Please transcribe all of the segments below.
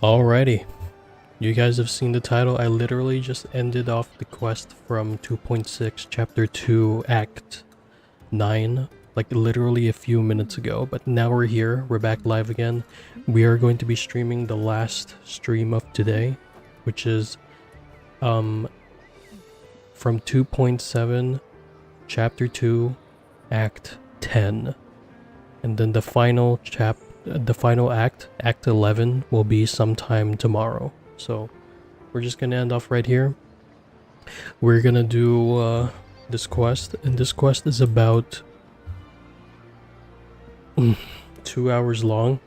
Alrighty, you guys have seen the title. I literally just ended off the quest from 2.6 chapter 2 act 9 like literally a few minutes ago, but now we're here, we're back live again. We are going to be streaming the last stream of today, which is from 2.7 chapter 2 act 10, and then the final act, act 11, will be sometime tomorrow. So we're just gonna end off right here. We're gonna do this quest, and this quest is about 2 hours long.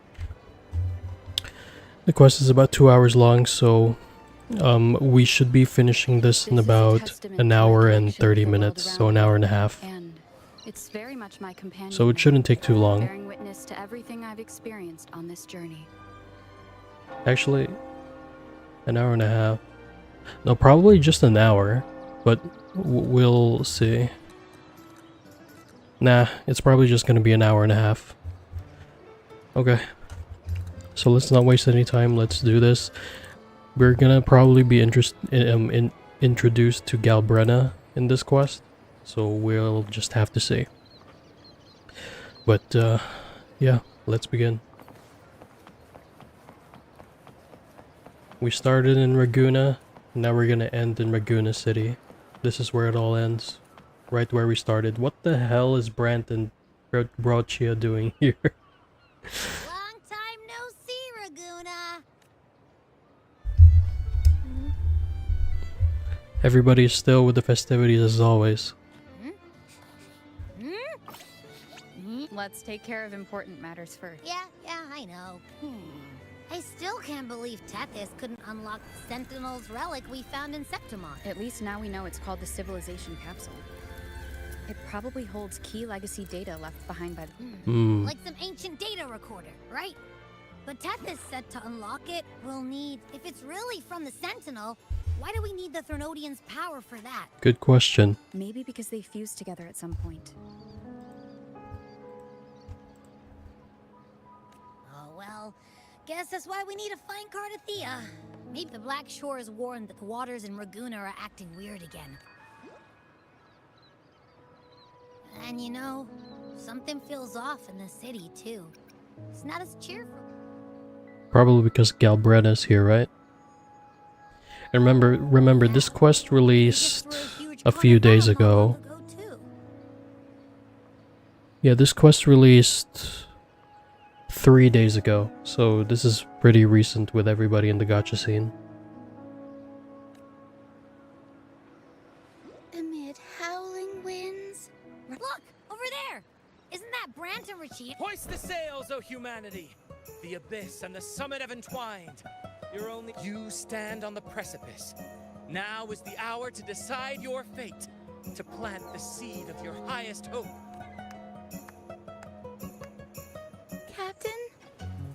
The quest is about 2 hours long, so we should be finishing this in about an hour and 30 minutes, so an hour and a half. It's very much my companion. So it shouldn't take too long. Bearing witness to everything I've experienced on this journey. Actually, an hour and a half. No, probably just an hour, but we'll see. Nah, it's probably just gonna be an hour and a half. Okay. So let's not waste any time. Let's do this. We're gonna probably be introduced to Galbrenna in this quest, so we'll just have to see. But yeah, let's begin. We started in Raguna, now we're gonna end in Raguna City. This is where it all ends, right where we started. What the hell is Brant and Brochia doing here? Long time no see, Raguna. Everybody's still with the festivities as always. Let's take care of important matters first. Yeah, I know. I still can't believe Tethys couldn't unlock the Sentinel's relic we found in Septimon. At least now we know it's called the Civilization Capsule. It probably holds key legacy data left behind by the... Like some ancient data recorder, right? But Tethys said to unlock it, we'll need... If it's really from the Sentinel, why do we need the Threnodians' power for that? Good question. Maybe because they fused together at some point. Oh, well, guess that's why we need to find Cardathea. Maybe the Black Shore is warned that the waters in Raguna are acting weird again. And you know, something feels off in the city, too. It's not as cheerful. Probably because Galbrenna's here, right? And remember, this quest released a few days ago. Yeah, this quest released 3 days ago, so this is pretty recent with everybody in the gacha scene. Amid howling winds. Look! Over there! Isn't that Brant and Rashid? Hoist the sails, O humanity! The abyss and the summit have entwined. You stand on the precipice. Now is the hour to decide your fate, to plant the seed of your highest hope. Captain?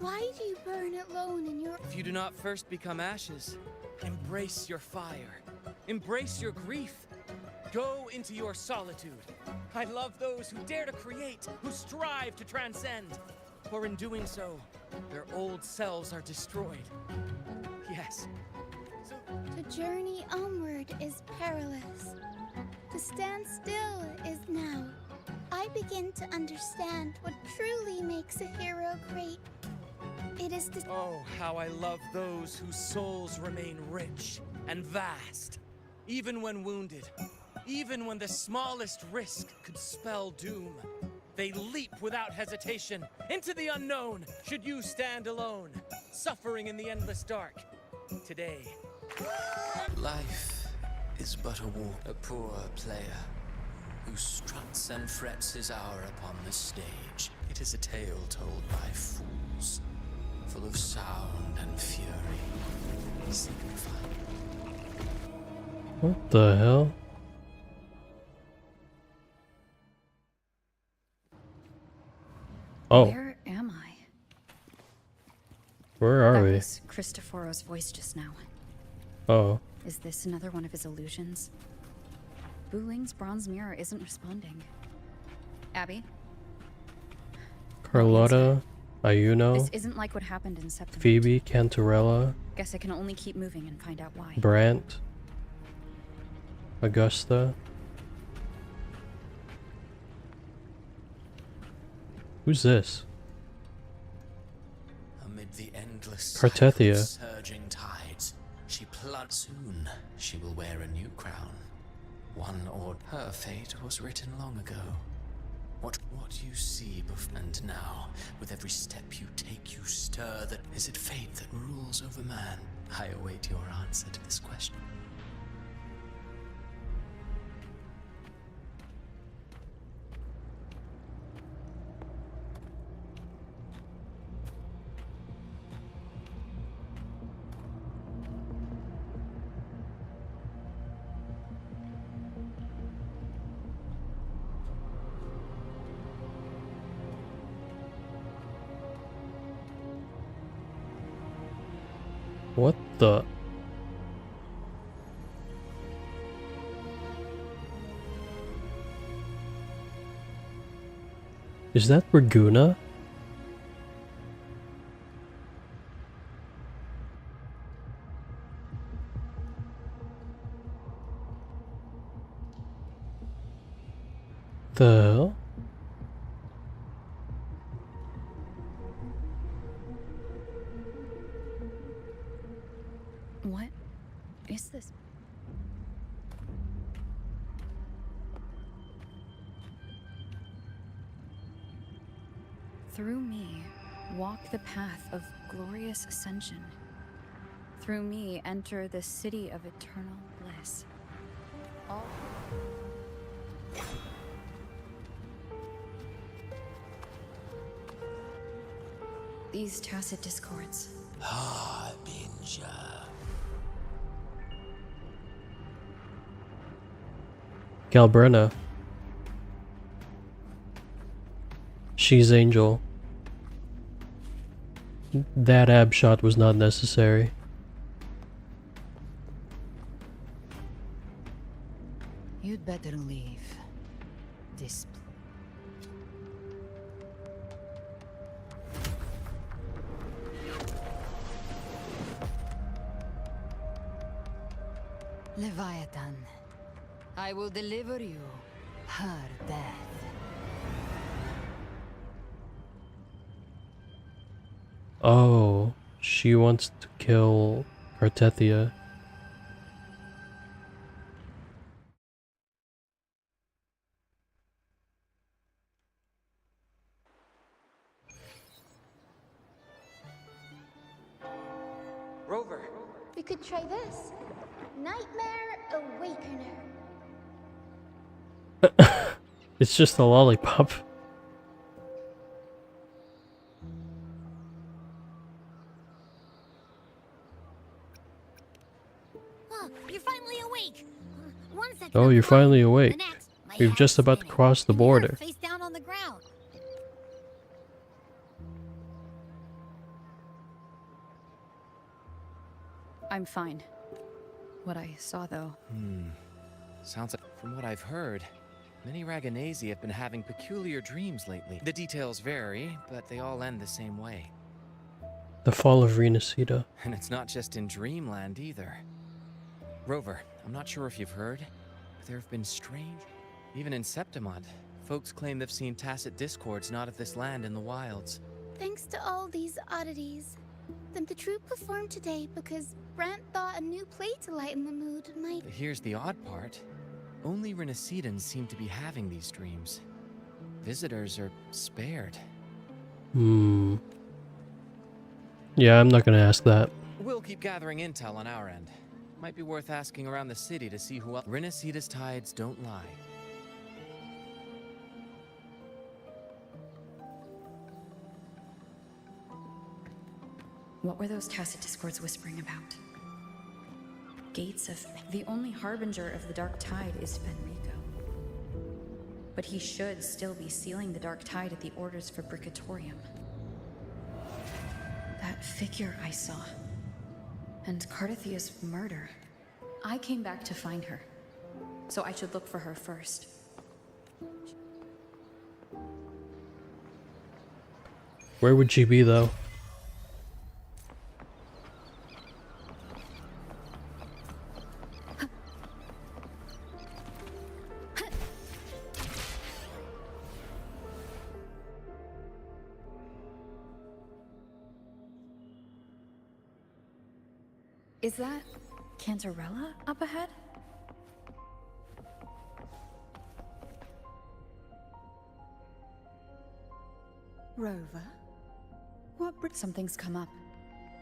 Why do you burn alone in your... If you do not first become ashes, embrace your fire. Embrace your grief. Go into your solitude. I love those who dare to create, who strive to transcend. For in doing so, their old selves are destroyed. Yes. The journey onward is perilous. To stand still is now. I begin to understand what truly makes a hero great. It is the... Oh, how I love those whose souls remain rich and vast. Even when wounded, even when the smallest risk could spell doom, they leap without hesitation into the unknown should you stand alone, suffering in the endless dark. Today. Life is but a war, a poor player who struts and frets his hour upon the stage. It is a tale told by fools, full of sound and fury. Seek and find. What the hell? Oh. Where am I? Where are That we? was Cristoforo's voice just now. Oh. Is this another one of his illusions? Buling's bronze mirror isn't responding. Abby? Carlotta? Ayuno, This isn't like what happened in September. Phoebe, Cantarella, Guess I can only keep moving and find out why. Brant, Augusta. Who's this? Amid the endless Cartethia. cycle of surging tides, she plunges. Soon she will wear a new crown. One or her fate was written long ago. What you see and now, with every step you take, you stir that. Is it fate that rules over man? I await your answer to this question. What the? Is that Raguna? The hell? What is this? Through me, walk the path of glorious ascension. Through me, enter the city of eternal bliss. All these tacit discords. Harbinger. Galbrenna. She's Angel. That ab shot was not necessary. You'd better leave this. Leviathan, I will deliver you her death. Oh, she wants to kill Cartethia. Rover, We could try this. Nightmare Awakener. It's just a lollipop. Oh, you're finally awake. One second. Oh, I'm you're fine. finally The awake. next, my We're head's just about to spinning, cross the and you're border. face down on the ground. I'm fine. What I saw, though. sounds like, from what I've heard, many Raganesi have been having peculiar dreams lately. The details vary, but they all end the same way. The fall of Renacida. And it's not just in Dreamland either. Rover, I'm not sure if you've heard, but there have been strange... Even in Septimont, folks claim they've seen tacit discords not of this land in the wilds. Thanks to all these oddities. The troupe performed today because Brant thought a new play to lighten the mood might... But here's the odd part. Only Renacidans seem to be having these dreams. Visitors are spared. Yeah, I'm not gonna ask that. We'll keep gathering intel on our end. Might be worth asking around the city to see who else. Renacida's tides don't lie. What were those tacit discords whispering about? Gates of... The only harbinger of the dark tide is Fenrico. But he should still be sealing the dark tide at the orders for Bricatorium. That figure I saw. And Carthethia's murder. I came back to find her. So I should look for her first. Where would she be though? Is that Cantarella up ahead? Rover? What Something's come up.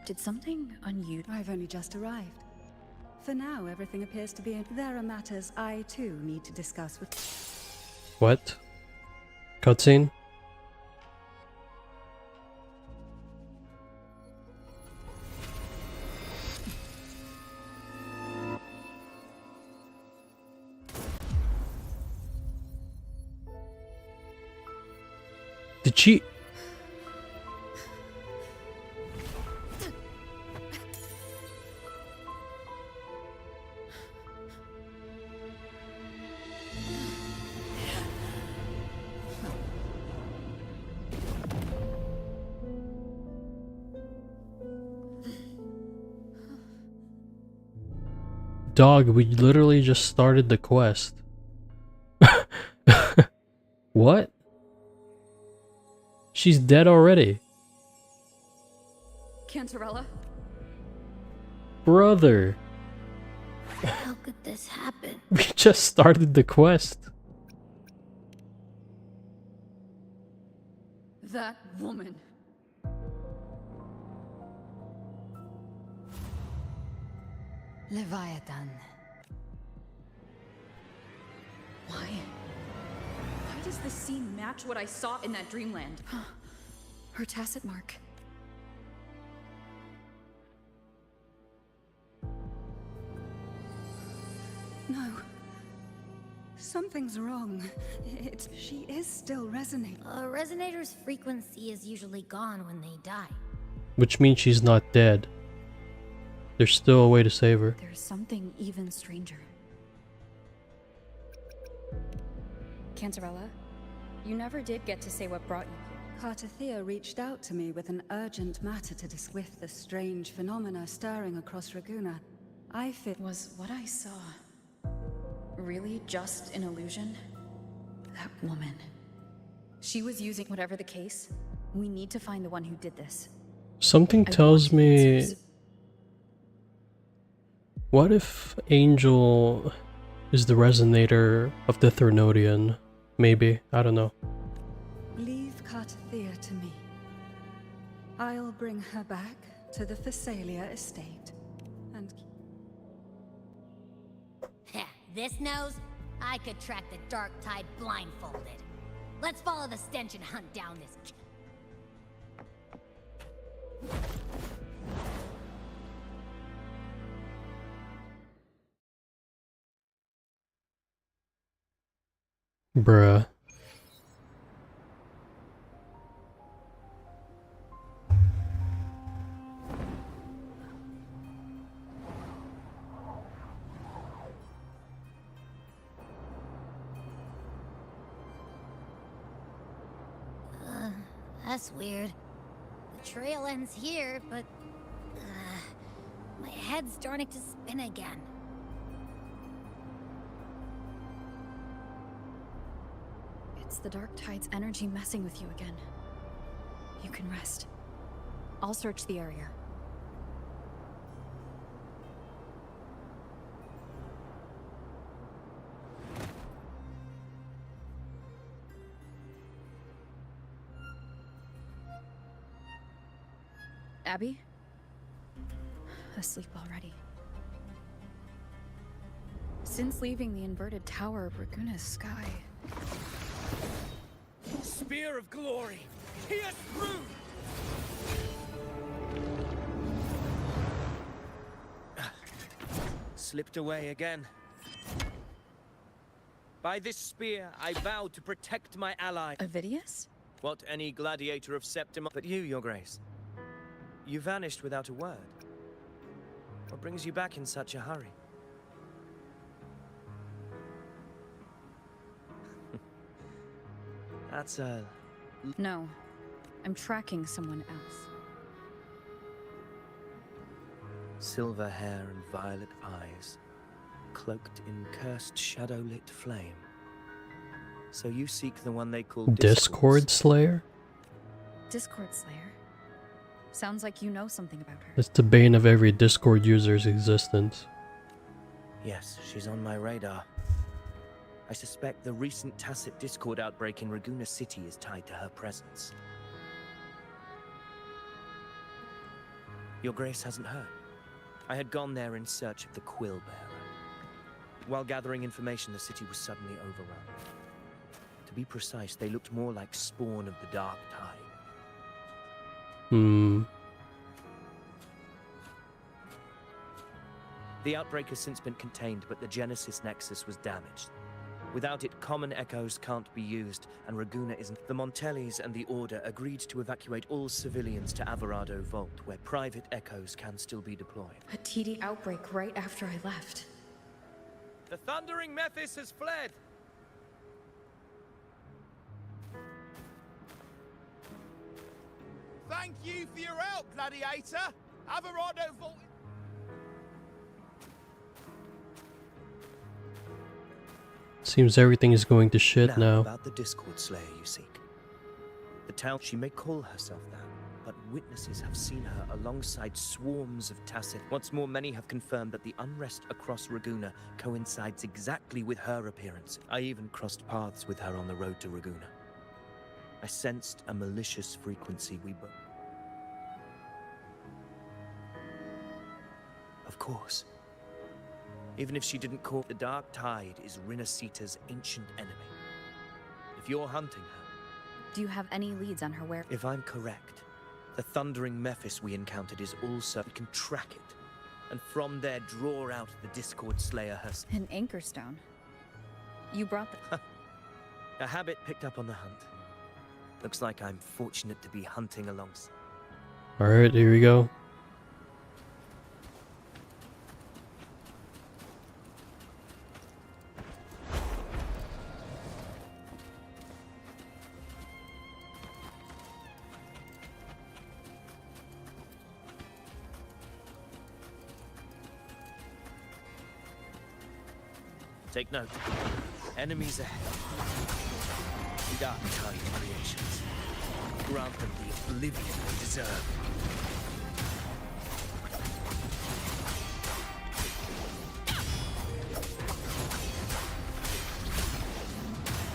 Did something unusual? I've only just arrived. For now, everything appears to be in. There are matters I too need to discuss with. What? Cutscene? Did she? Dog, we literally just started the quest. What? She's dead already. Cantarella? Brother, How could this happen? we just started the quest. That woman. Leviathan. Why? Why does this scene match what I saw in that dreamland? Her tacit mark. No. Something's wrong. She is still resonating. A resonator's frequency is usually gone when they die. Which means she's not dead. There's still a way to save her. There's something even stranger. Cantarella, you never did get to say what brought you here. Cartathea reached out to me with an urgent matter to discuss with the strange phenomena stirring across Raguna. I fit. Was what I saw really just an illusion? That woman. She was using whatever the case. We need to find the one who did this. Something I tells want me... answers. What if Angel is the resonator of the Threnodian? Maybe. I don't know. Leave Cartathea to me. I'll bring her back to the Phasalia estate. And Heh, this nose? I could track the dark tide blindfolded. Let's follow the stench and hunt down this. Bruh. That's weird. The trail ends here, but... my head's starting to spin again. It's the dark tide's energy messing with you again. You can rest. I'll search the area. Abby? Asleep already. Since leaving the inverted tower of Raguna's sky, Spear of glory! Pierce through! Slipped away again. By this spear, I vow to protect my ally. Avidius? What any gladiator of Septim... But you, your grace. You vanished without a word. What brings you back in such a hurry? No. I'm tracking someone else. Silver hair and violet eyes, cloaked in cursed shadow-lit flame. So you seek the one they call Discord Slayer? Discord Slayer? Sounds like you know something about her. It's the bane of every Discord user's existence. Yes, she's on my radar. I suspect the recent tacit Discord outbreak in Raguna City is tied to her presence. Your Grace hasn't heard. I had gone there in search of the Quill Bearer. While gathering information, the city was suddenly overrun. To be precise, they looked more like spawn of the Dark Tide. The outbreak has since been contained, but the Genesis Nexus was damaged. Without it, common echoes can't be used, and Raguna isn't. The Montellis and the Order agreed to evacuate all civilians to Averado Vault, where private echoes can still be deployed. A TD outbreak right after I left. The Thundering Mephis has fled! Thank you for your help, Gladiator! Averado Vault... Seems everything is going to shit now. About the Discord Slayer you seek. The town, she may call herself that, but witnesses have seen her alongside swarms of Tacit. What's more, many have confirmed that the unrest across Raguna coincides exactly with her appearance. I even crossed paths with her on the road to Raguna. I sensed a malicious frequency we both... Of course. Even if she didn't call, the Dark Tide is Rinasita's ancient enemy. If you're hunting her... Do you have any leads on her where? If I'm correct, the Thundering Mephis we encountered is also... We can track it, and from there draw out the Discord Slayer herself. An anchor stone. You brought the... A habit picked up on the hunt. Looks like I'm fortunate to be hunting alongside. Alright, here we go. Take note. Enemies ahead. Dark Tide creations. Grant them the oblivion they deserve.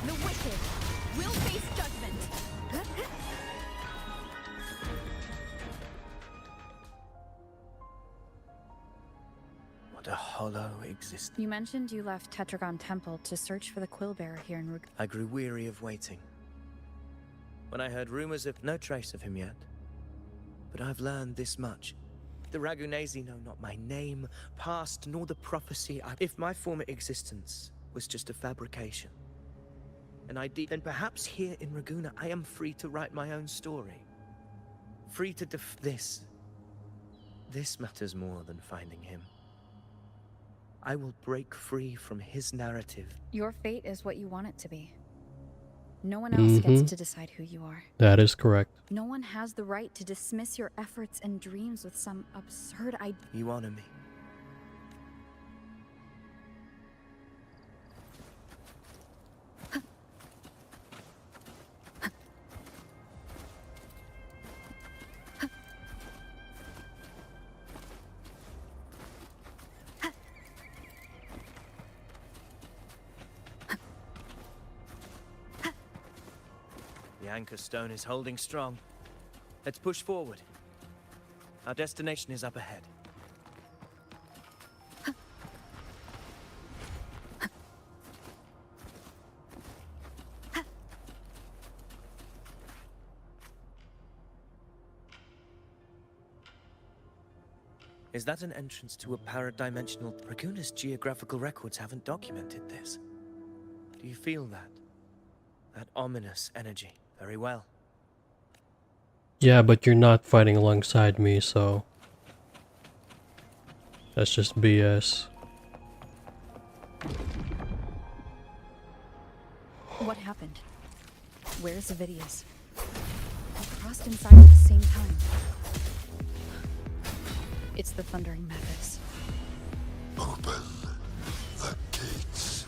The wicked will face judgment. What a hollow existence. You mentioned you left Tetragon Temple to search for the Quill Bearer here in Rug... I grew weary of waiting. When I heard rumors of no trace of him yet. But I've learned this much. The Ragunesi know not my name, past, nor the prophecy If my former existence was just a fabrication, an idea, then perhaps here in Raguna I am free to write my own story. Free to This matters more than finding him. I will break free from his narrative. Your fate is what you want it to be. No one else gets to decide who you are. That is correct. No one has the right to dismiss your efforts and dreams with some absurd idea. You honor me. The anchor stone is holding strong. Let's push forward. Our destination is up ahead. Is that an entrance to a paradimensional... Raguna's geographical records haven't documented this. Do you feel that? That ominous energy? Very well. Yeah, but you're not fighting alongside me, so... That's just BS. What happened? Where's Avidius? crossed inside at the same time. It's the Thundering Mephis. Open the gates.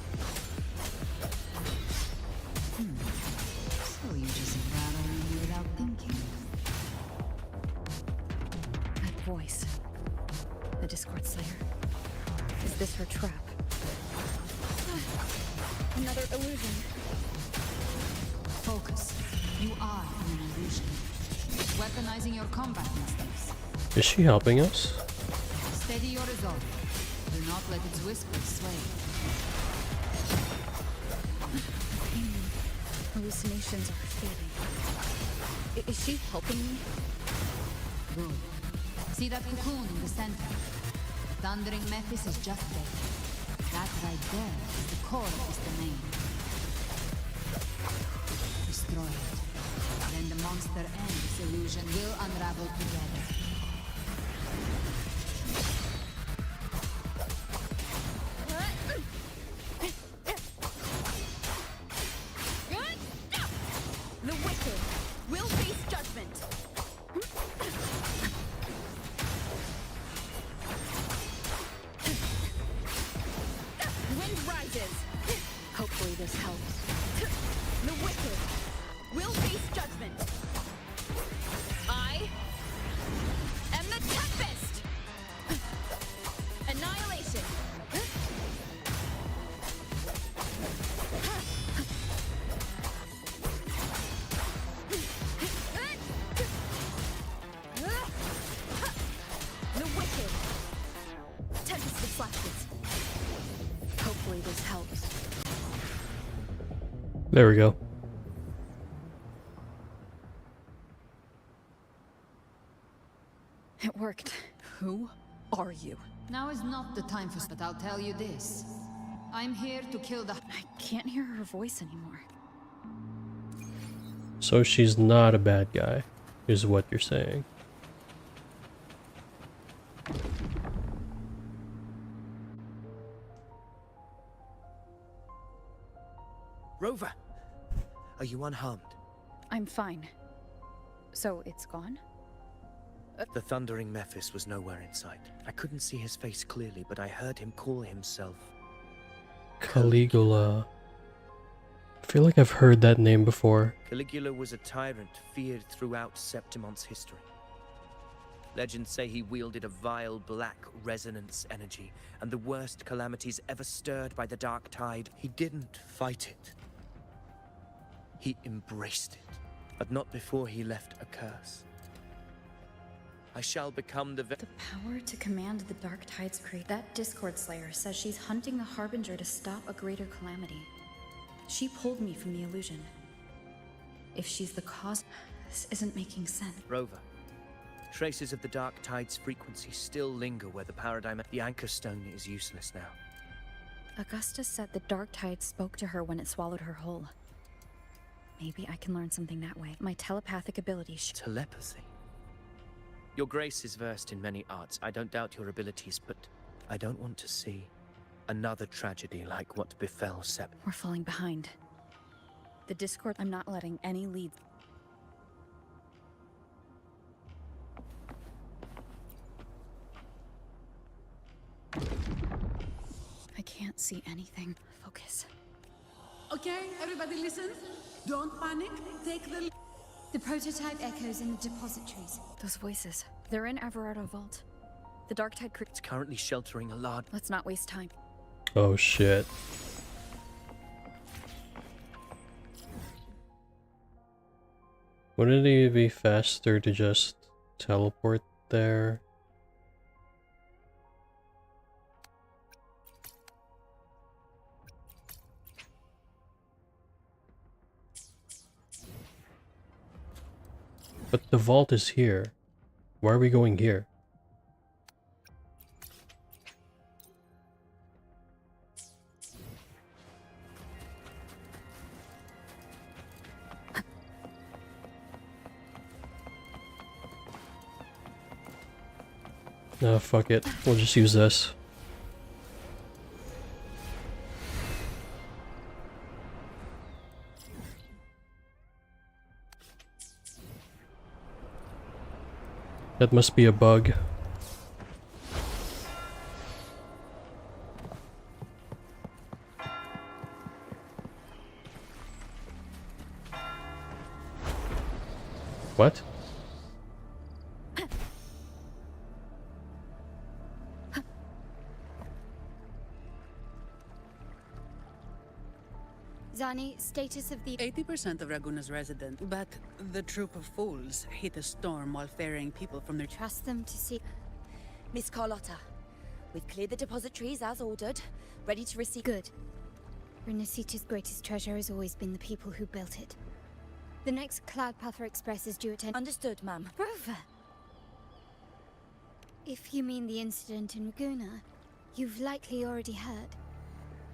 So you just rattle me without thinking. That voice. The Discord Slayer. Is this her trap? Another illusion. Focus. You are an illusion. Weaponizing your combat instincts. Is she helping us? Steady your resolve. Do not let its whispers sway. Hallucinations are fading. Is she helping me? Good. See that cocoon in the center? Thundering Mephis is just there. That right there is the core of this domain. Destroy it. Then the monster and this illusion will unravel together. The wicked will face judgment. Wind rises. Hopefully this helps. The wicked will face judgment. I am the Tempest. Annihilation. The wicked. Tempest of flashes. Hopefully this helps. There we go. It worked. Who are you? Now is not the time for, but I'll tell you this. I'm here to kill the... I can't hear her voice anymore. So she's not a bad guy, is what you're saying. Rover! Are you unharmed? I'm fine. So it's gone? The Thundering Mephis was nowhere in sight. I couldn't see his face clearly, but I heard him call himself Caligula. I feel like I've heard that name before. Caligula was a tyrant feared throughout Septimon's history. Legends say he wielded a vile black resonance energy, and the worst calamities ever stirred by the Dark Tide. He didn't fight it. He embraced it, but not before he left a curse. I shall become the Power to command the Dark Tide's create. That Discord Slayer says she's hunting the Harbinger to stop a greater calamity. She pulled me from the illusion. If she's the cause, this isn't making sense. Rover. Traces of the Dark Tide's frequency still linger where the paradigm... The Anchor Stone is useless now. Augusta said the Dark Tide spoke to her when it swallowed her whole. Maybe I can learn something that way. My telepathic ability Telepathy? Your Grace is versed in many arts. I don't doubt your abilities, but I don't want to see another tragedy like what befell Sept. We're falling behind. The Discord, I'm not letting any lead. I can't see anything. Focus. Okay, everybody listen. Don't panic. Take the... The prototype echoes in the depositories. Those voices. They're in Everardo Vault. The Dark Tide It's currently sheltering a large... Let's not waste time. Oh shit. Wouldn't it be faster to just teleport there? But the vault is here. Why are we going here? No, fuck it. We'll just use this. That must be a bug. What? Zani, status of the 80% of Raguna's residents, but the troop of fools hit a storm while ferrying people from their trust them to see. Miss Carlotta, we've cleared the depositories as ordered, ready to receive. Good. Renacita's greatest treasure has always been the people who built it. The next Cloudpather Express is due at 10. Understood, ma'am. Rover! If you mean the incident in Raguna, you've likely already heard.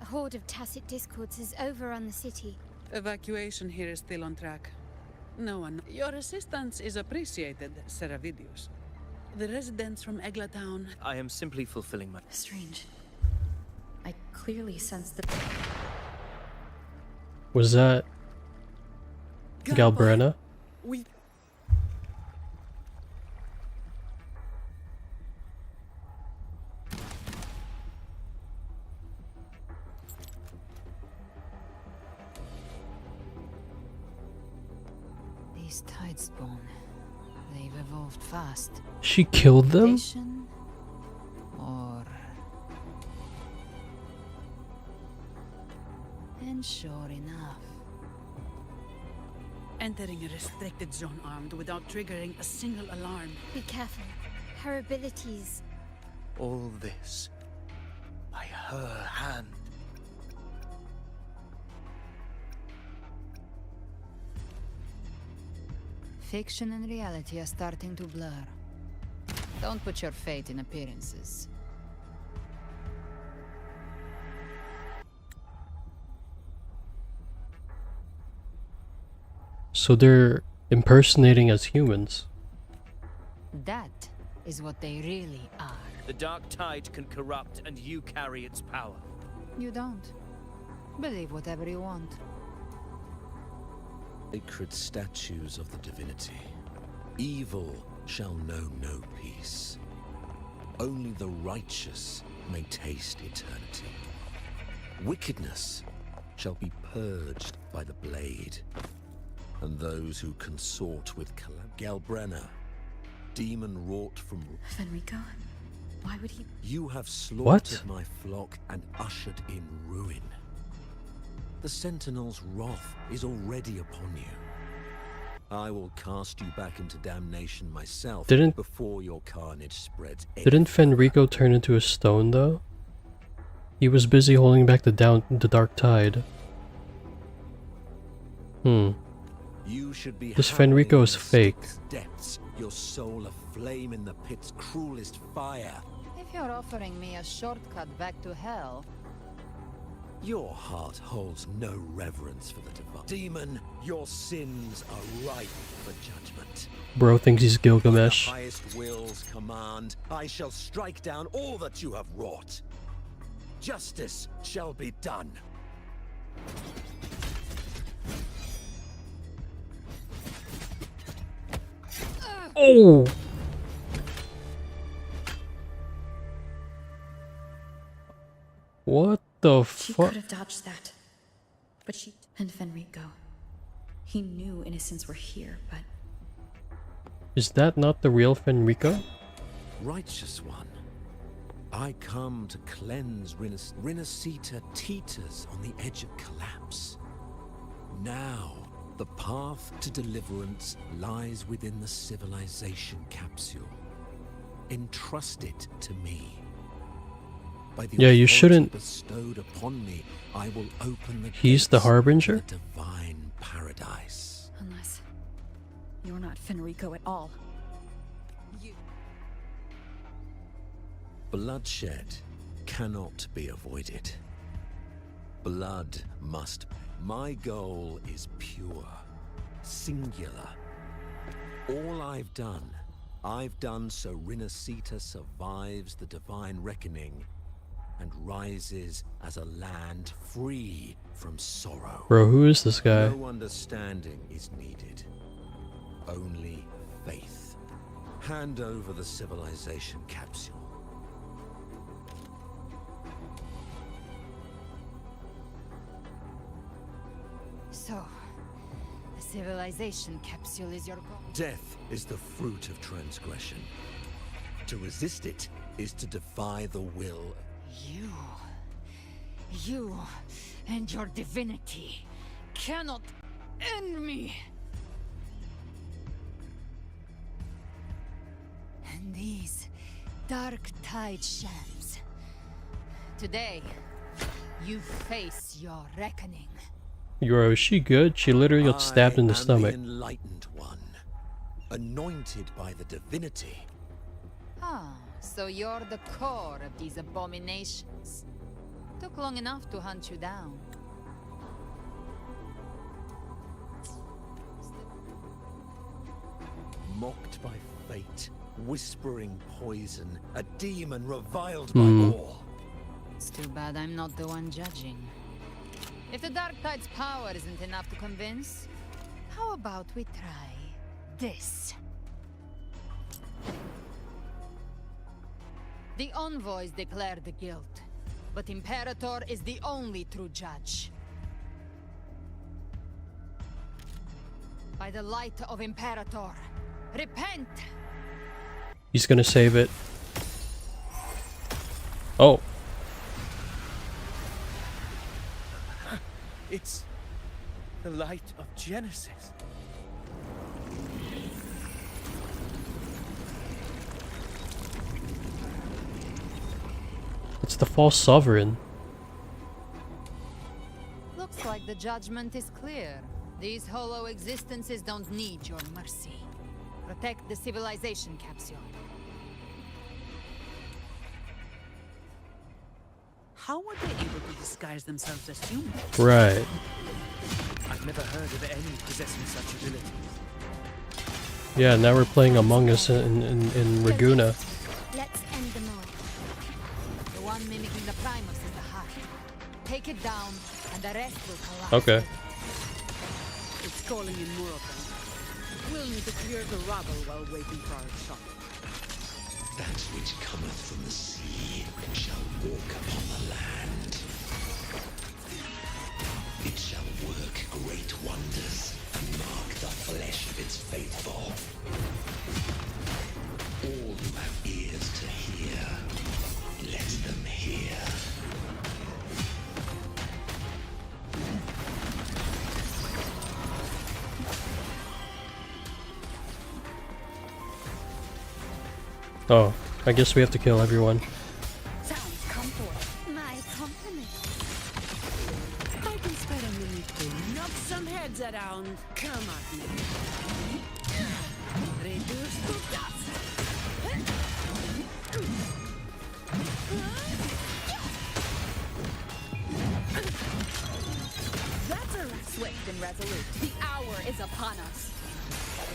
A horde of tacit discords is overrun the city. Evacuation here is still on track. No one. Your assistance is appreciated, Seravidius. The residents from Egla Town. I am simply fulfilling my. Strange. I clearly sense the. Was that Galbrena? We. These tidespawn, they've evolved fast. She killed them? Mutation? Or... And sure enough. Entering a restricted zone armed without triggering a single alarm. Be careful. Her abilities. All this by her hand. Fiction and reality are starting to blur. Don't put your fate in appearances. So they're impersonating as humans. That is what they really are. The dark tide can corrupt, and you carry its power. You don't. Believe whatever you want. Sacred statues of the divinity. Evil shall know no peace. Only the righteous may taste eternity. Wickedness shall be purged by the blade. And those who consort with Galbrena, demon wrought from... Fenrico? Why would he... You have slaughtered my flock and ushered in ruin. The Sentinel's wrath is already upon you. I will cast you back into damnation myself before your carnage spreads. Didn't Fenrico turn into a stone though? He was busy holding back the dark tide. This Fenrico is fake. Depths, your soul aflame in the pit's cruelest fire. If you're offering me a shortcut back to hell... Your heart holds no reverence for the divine. Demon, your sins are ripe for judgment. Bro thinks he's Gilgamesh. The highest will's command, I shall strike down all that you have wrought. Justice shall be done. Oh! What the fuck? She could have dodged that. But she... And Fenrico. He knew innocents were here, but... Is that not the real Fenrico? Righteous one, I come to cleanse Renacita teeters on the edge of collapse. Now, the path to deliverance lies within the civilization capsule. Entrust it to me. By the you shouldn't. Bestowed upon me, I will open the He's the harbinger? the divine paradise. Unless... You're not Fenrico at all. Bloodshed cannot be avoided. Blood must. My goal is pure, singular. All I've done so Renacita survives the divine reckoning and rises as a land free from sorrow. Bro, who is this guy? No understanding is needed. Only faith. Hand over the civilization capsule. So, the civilization capsule is your goal? Death is the fruit of transgression. To resist it is to defy the will. You and your divinity cannot end me. And these dark tide shams. Today, you face your reckoning. Yo, is she good? She literally got stabbed in the stomach. The enlightened one, anointed by the divinity. Ah, so you're the core of these abominations. Took long enough to hunt you down. Mocked by fate, whispering poison, a demon reviled by all. It's too bad I'm not the one judging. If the Dark Tide's power isn't enough to convince, how about we try this? The envoys declare the guilt, but Imperator is the only true judge. By the light of Imperator, repent! He's gonna save it. Oh. It's the light of Genesis. It's the false sovereign. Looks like the judgment is clear. These hollow existences don't need your mercy. Protect the civilization capsule. How were they able to disguise themselves as humans? Right. I've never heard of any possessing such abilities. Yeah, now we're playing Among Us in Raguna. Let's end them all. The one mimicking the Primus is the heart. Take it down, and the rest will collapse. Okay. It's calling in more of them. We'll need to clear the rubble while waiting for our shot. That which cometh from the sea shall walk upon the land. It shall work great wonders and mark the flesh of its faithful. All who have ears to hear, let them hear. Oh, I guess we have to kill everyone. Sounds come forth. My compliments. I can spare a minute to knock some heads around. Come at me. Reduce to dust. That's a swift and resolute. The hour is upon us.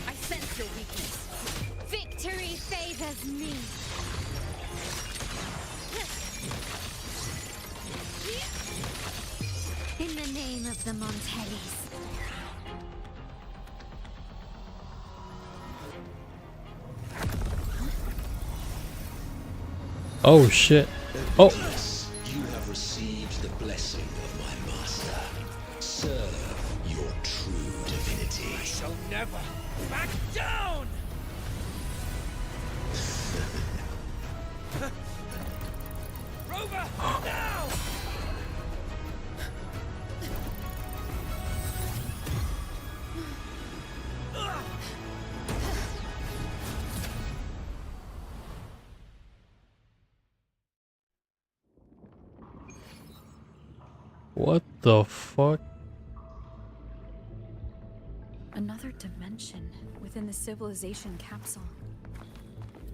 I sense your weakness. Victory favors me. In the name of the Montellis. Oh shit. Oh. You have received the blessing of my master. Serve your true divinity. I shall never back down! Rover, now! What the fuck? Another dimension within the civilization capsule.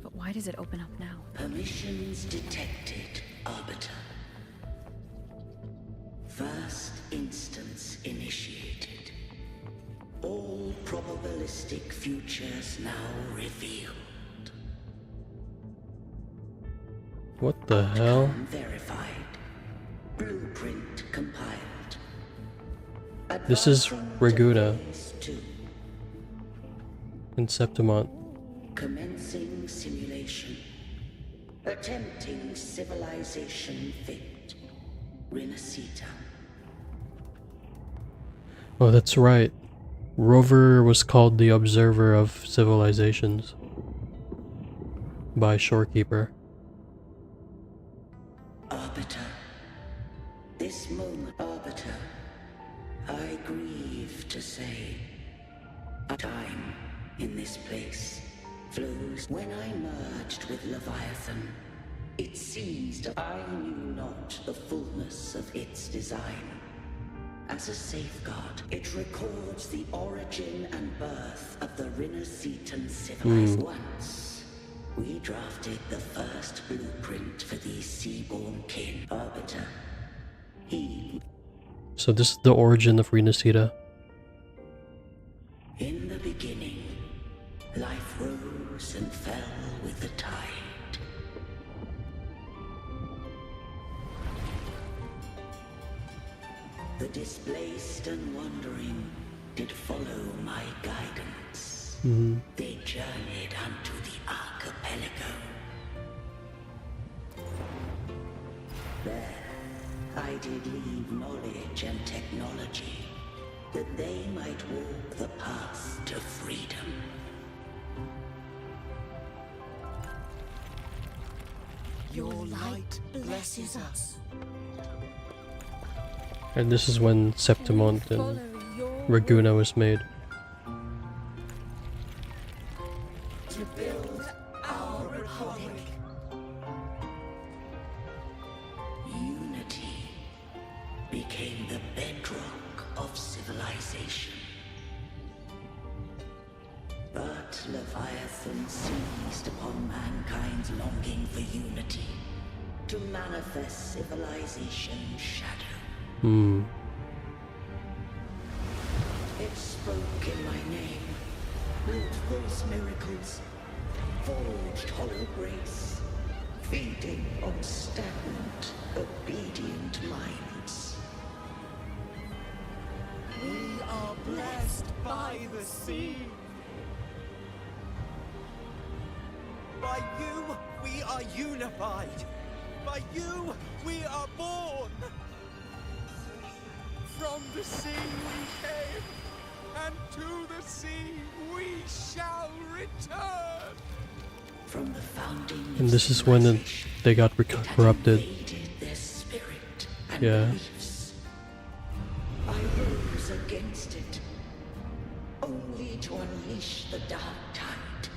But why does it open up now? Permissions detected, Arbiter. First instance initiated. All probabilistic futures now revealed. What the hell? Verified. Blueprint compiled. This is Raguna Phase 2. in Septimont. Commencing simulation. Attempting civilization fit. Renacita. Oh, that's right. Rover was called the Observer of Civilizations by Shorekeeper. Arbiter. This moment, Arbiter. I grieve to say, time in this place flows. When I merged with Leviathan, it seized. I knew not the fullness of its design. As a safeguard, it records the origin and birth of the Renacetan civilized. Once, we drafted the first blueprint for these seaborn kin. Arbiter. He. So this is the origin of Renacita. In the beginning, life rose and fell with the tide. The displaced and wandering did follow my guidance. They journeyed unto the archipelago. There, I did leave knowledge and technology, that they might walk the path to freedom. Your light blesses us. And this is when Septimont and Raguna was made. To build our republic. Unity became the bedrock of civilization. But Leviathan seized upon mankind's longing for unity to manifest civilization's shadow. It spoke in my name, wrought false miracles, forged hollow grace, feeding on stagnant, obedient minds. We are blessed by the sea. By you, we are unified. By you, we are born. From the sea we came, and to the sea we shall return. From the founding And this is when they got corrupted. their spirit and Yeah. beliefs. I rose against it, only to unleash the dark tide.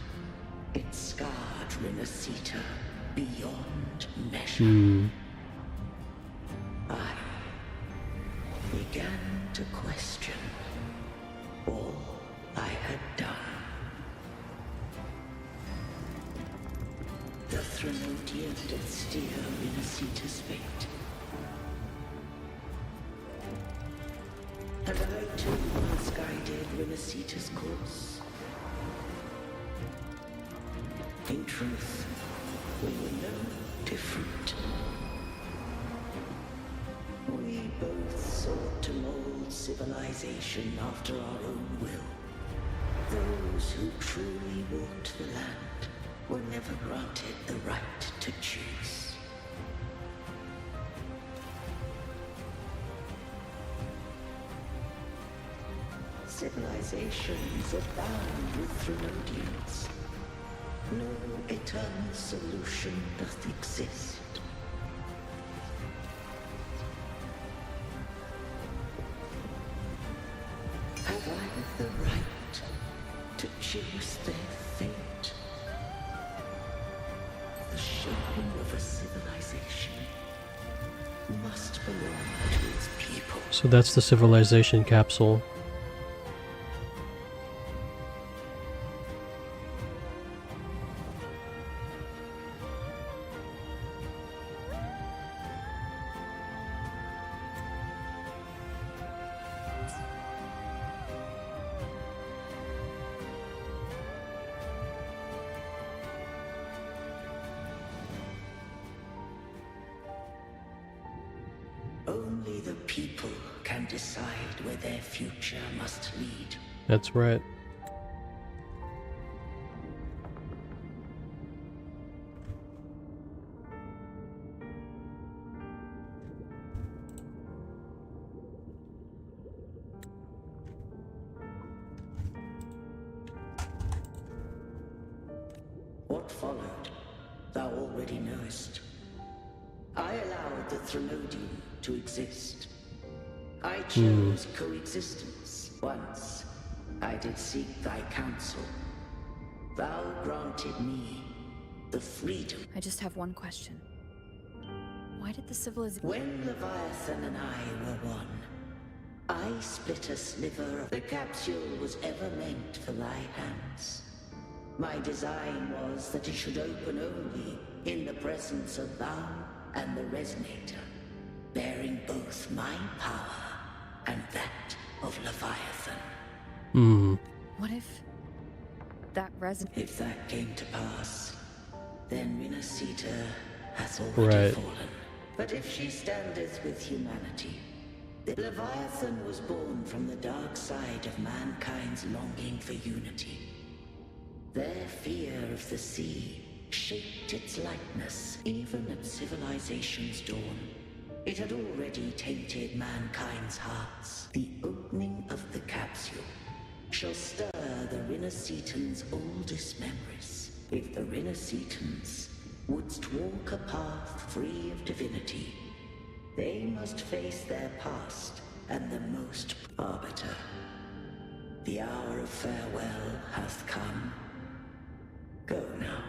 It scarred Renacita beyond measure. I began to question all I had done. The Threnodian did steer Renacita's fate. And I too misguided Renacita's course. In truth, we were no different. We both sought to mold civilization after our own will. Those who truly walked the land were never granted the right to choose. Civilizations abound with Threnodians. No eternal solution doth exist. Have I the right to choose their fate? The shaping of a civilization must belong to its people. So that's the civilization capsule. Only the people can decide where their future must lead. That's right. What followed, thou already knowest. I allowed the Threnodium to exist. I chose coexistence. Once, I did seek thy counsel. Thou granted me the freedom. I just have one question. Why did the civilization... When Leviathan and I were one, I split a sliver of the capsule was ever meant for thy hands. My design was that it should open only in the presence of thou and the Resonator, bearing both my power and that of Leviathan. What if... that resonator... If that came to pass, then Renacita hath already fallen. But if she standeth with humanity, the Leviathan was born from the dark side of mankind's longing for unity. Their fear of the sea shaped its likeness even at civilization's dawn. It had already tainted mankind's hearts. The opening of the capsule shall stir the Renacitans' oldest memories. If the Renacitans wouldst walk a path free of divinity, they must face their past and the most arbiter. The hour of farewell hath come. Go now.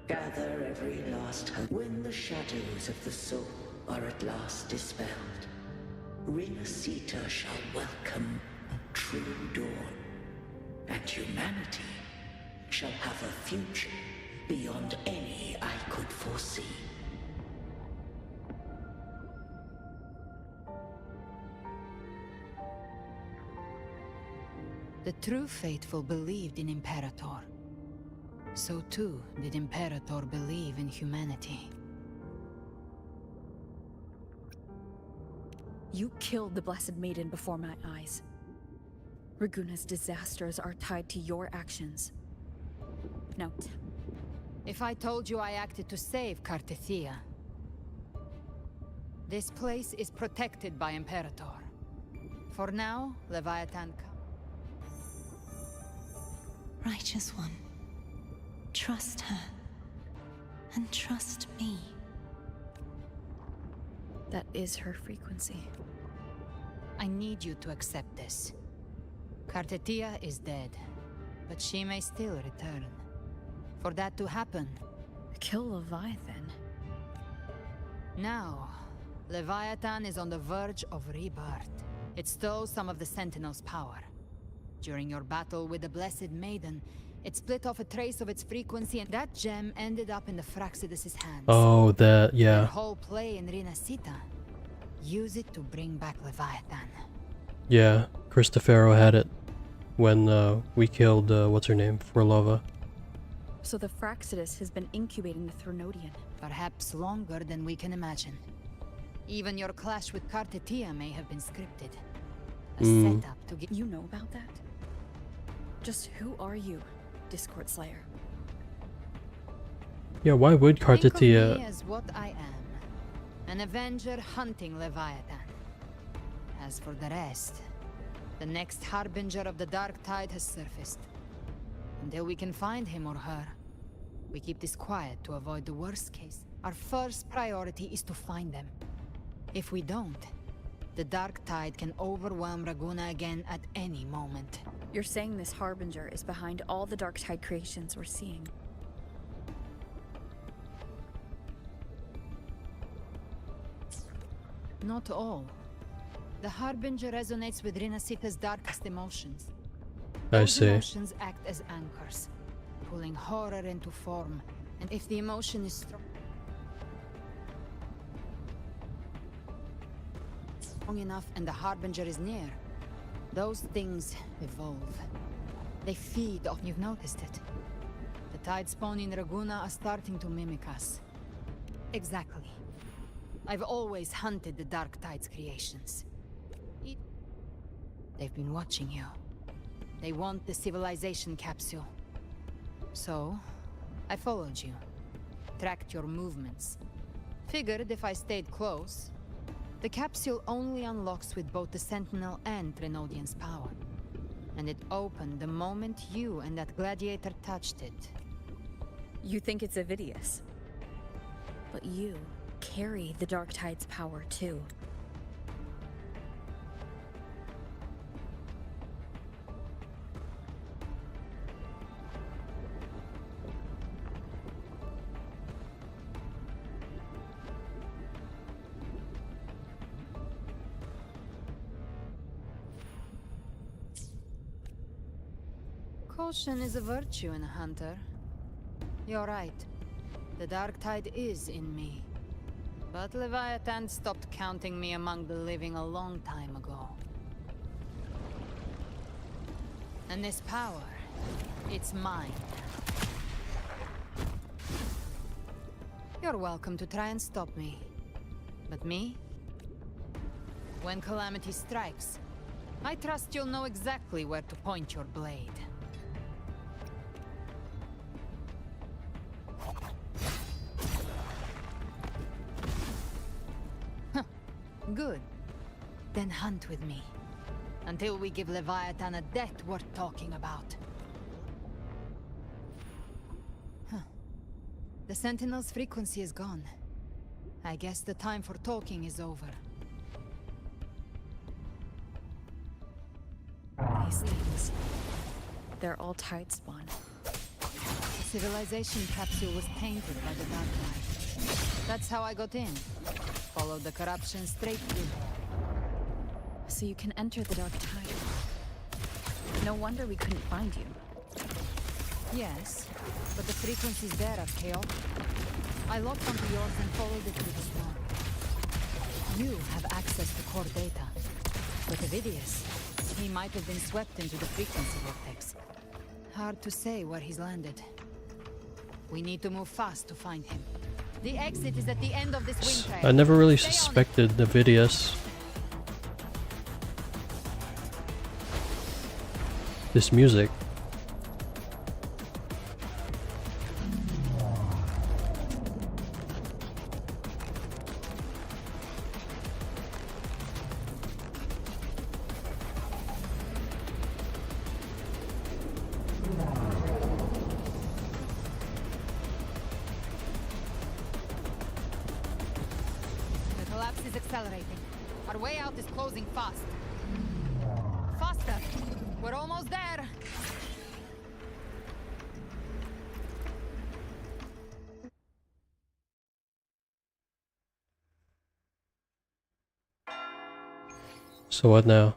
Gather every last hope. When the shadows of the soul are at last dispelled, Renacita shall welcome a true dawn, and humanity shall have a future beyond any I could foresee. The true faithful believed in Imperator. So too did Imperator believe in humanity. You killed the Blessed Maiden before my eyes. Raguna's disasters are tied to your actions. Now, If I told you I acted to save Cartethia, this place is protected by Imperator. For now, Leviathan Righteous One, trust her. And trust me. That is her frequency. I need you to accept this. Cartethia is dead, but she may still return. For that to happen... Kill Leviathan? Now, Leviathan is on the verge of rebirth. It stole some of the Sentinel's power. During your battle with the Blessed Maiden, it split off a trace of its frequency, and that gem ended up in the Fraxidus' hands. Oh, that, yeah. Your whole play in Renacita. Use it to bring back Leviathan. Yeah, Christofero had it when we killed, what's her name, Forlova. So the Fraxidus has been incubating the Threnodian. Perhaps longer than we can imagine. Even your clash with Cartethia may have been scripted. A setup to get... You know about that? Just who are you, Discord Slayer? Yeah, why would Cartethia... Think of me as what I am. An Avenger hunting Leviathan. As for the rest, the next Harbinger of the Dark Tide has surfaced. Until we can find him or her, we keep this quiet to avoid the worst case. Our first priority is to find them. If we don't, the Dark Tide can overwhelm Raguna again at any moment. You're saying this Harbinger is behind all the Dark Tide creations we're seeing? Not all. The Harbinger resonates with Renacita's darkest emotions. I Those see. emotions act as anchors, pulling horror into form. And if the emotion is strong enough and the Harbinger is near, those things evolve. They feed off. You've noticed it. The tide spawn in Raguna are starting to mimic us. Exactly. I've always hunted the Dark Tide's creations. They've been watching you. They want the civilization capsule. So, I followed you. Tracked your movements. Figured if I stayed close, the capsule only unlocks with both the Sentinel and Threnodian's power. And it opened the moment you and that gladiator touched it. You think it's Avidius. But you carry the Dark Tide's power too. Caution is a virtue in a hunter. You're right. The Dark Tide is in me. But Leviathan stopped counting me among the living a long time ago. And this power, it's mine. You're welcome to try and stop me. But me? When calamity strikes, I trust you'll know exactly where to point your blade. Good. Then hunt with me. Until we give Leviathan a death worth talking about. The Sentinel's frequency is gone. I guess the time for talking is over. These things, they're all Tide spawn. The civilization capsule was tainted by the Dark Tide. That's how I got in. Followed the corruption straight through. So you can enter the Dark Tide. No wonder we couldn't find you. Yes, but the frequencies there are chaotic. I locked onto yours and followed it through the storm. You have access to core data. But Avidius, he might have been swept into the frequency vortex. Hard to say where he's landed. We need to move fast to find him. The exit is at the end of this wind trail. I never really suspected Avidius. This music. Is accelerating. Our way out is closing fast. Faster! We're almost there! So what now?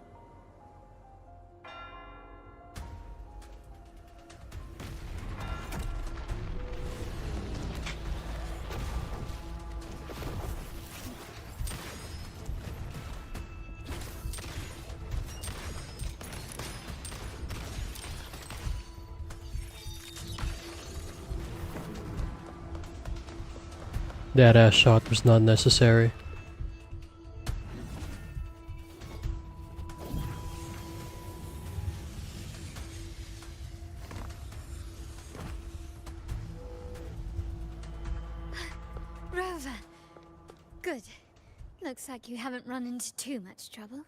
That ass shot was not necessary. Rover. Good. Looks like you haven't run into too much trouble.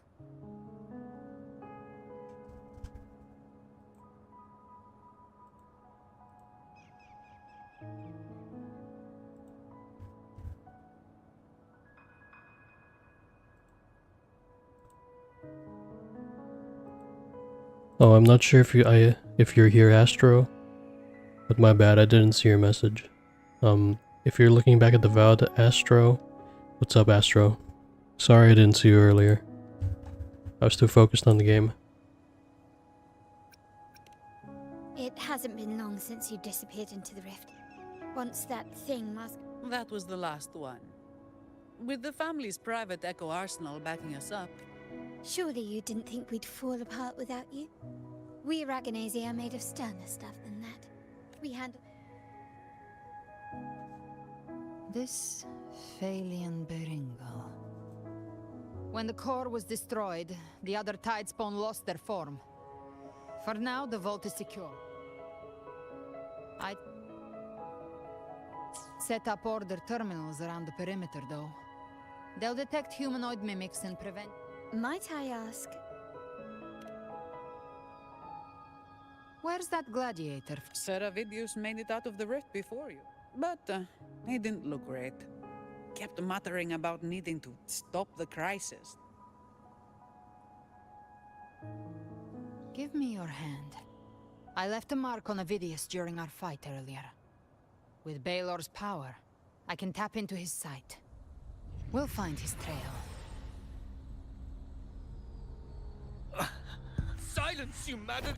Oh, I'm not sure if you're here, Astro. But my bad, I didn't see your message. If you're looking back at the VOD, Astro, what's up, Astro? Sorry I didn't see you earlier. I was too focused on the game. It hasn't been long since you disappeared into the rift. Once that thing must... That was the last one. With the family's private Echo Arsenal backing us up. Surely you didn't think we'd fall apart without you? We Raganesi are made of sterner stuff than that. We handle... This Phalian Beringal. When the core was destroyed, the other Tide spawn lost their form. For now, the vault is secure. I set up order terminals around the perimeter, though. They'll detect humanoid mimics and prevent... Might I ask... Where's that gladiator? Seravidius made it out of the rift before you, but he didn't look great. Kept muttering about needing to stop the crisis. Give me your hand. I left a mark on Avidius during our fight earlier. With Baelor's power, I can tap into his sight. We'll find his trail. Silence, you madam!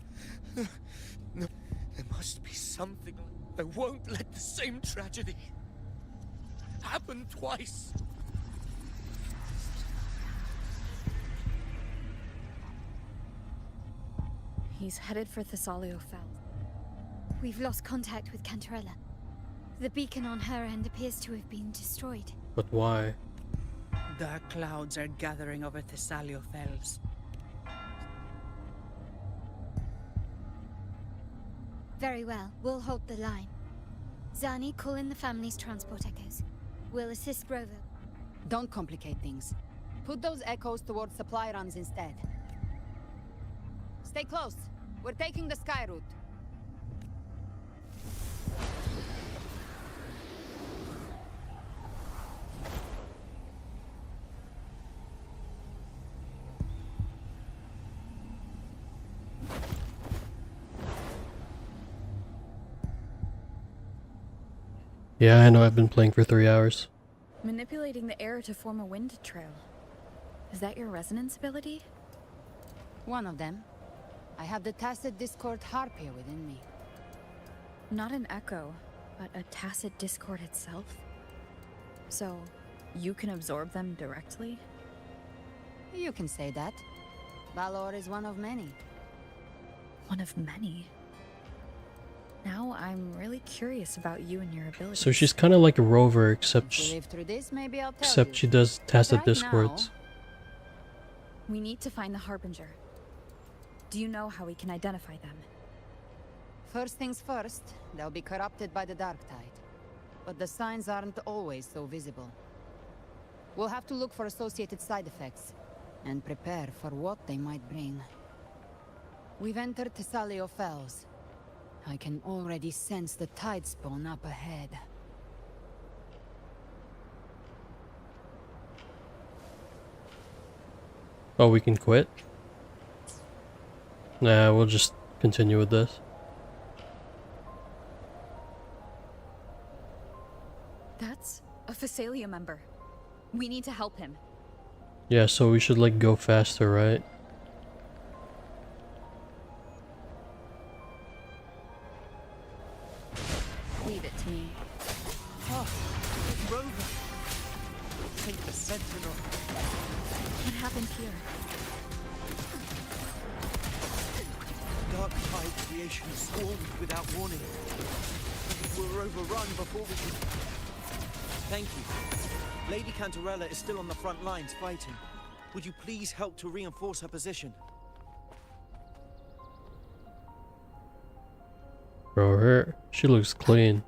No, there must be something. I won't let the same tragedy happen twice. He's headed for Thessalio Fell. We've lost contact with Cantarella. The beacon on her end appears to have been destroyed. But why? Dark clouds are gathering over Thessalio Fells. Very well, we'll hold the line. Zani, call in the family's transport echoes. We'll assist Rover. Don't complicate things. Put those echoes towards supply runs instead. Stay close. We're taking the sky route. Yeah, I know, I've been playing for 3 hours. Manipulating the air to form a wind trail. Is that your resonance ability? One of them. I have the tacit discord harpier within me. Not an echo, but a tacit discord itself? So, you can absorb them directly? You can say that. Balor is one of many. One of many? Now I'm really curious about you and your abilities. So she's kind of like a rover, except she does tacit discords. We need to find the Harbinger. Do you know how we can identify them? First things first, they'll be corrupted by the Dark Tide. But the signs aren't always so visible. We'll have to look for associated side effects, and prepare for what they might bring. We've entered Thessalio Fells. I can already sense the tide spawn up ahead. Oh, we can quit? Nah, we'll just continue with this. That's a Phasalia member. We need to help him. Yeah, so we should like go faster, right? Leave it to me. Oh, Rover! Take the Sentinel. What happened here? Dark Tide creation swarmed without warning. We're overrun before we can... Thank you. Lady Cantarella is still on the front lines fighting. Would you please help to reinforce her position? Bro, she looks clean.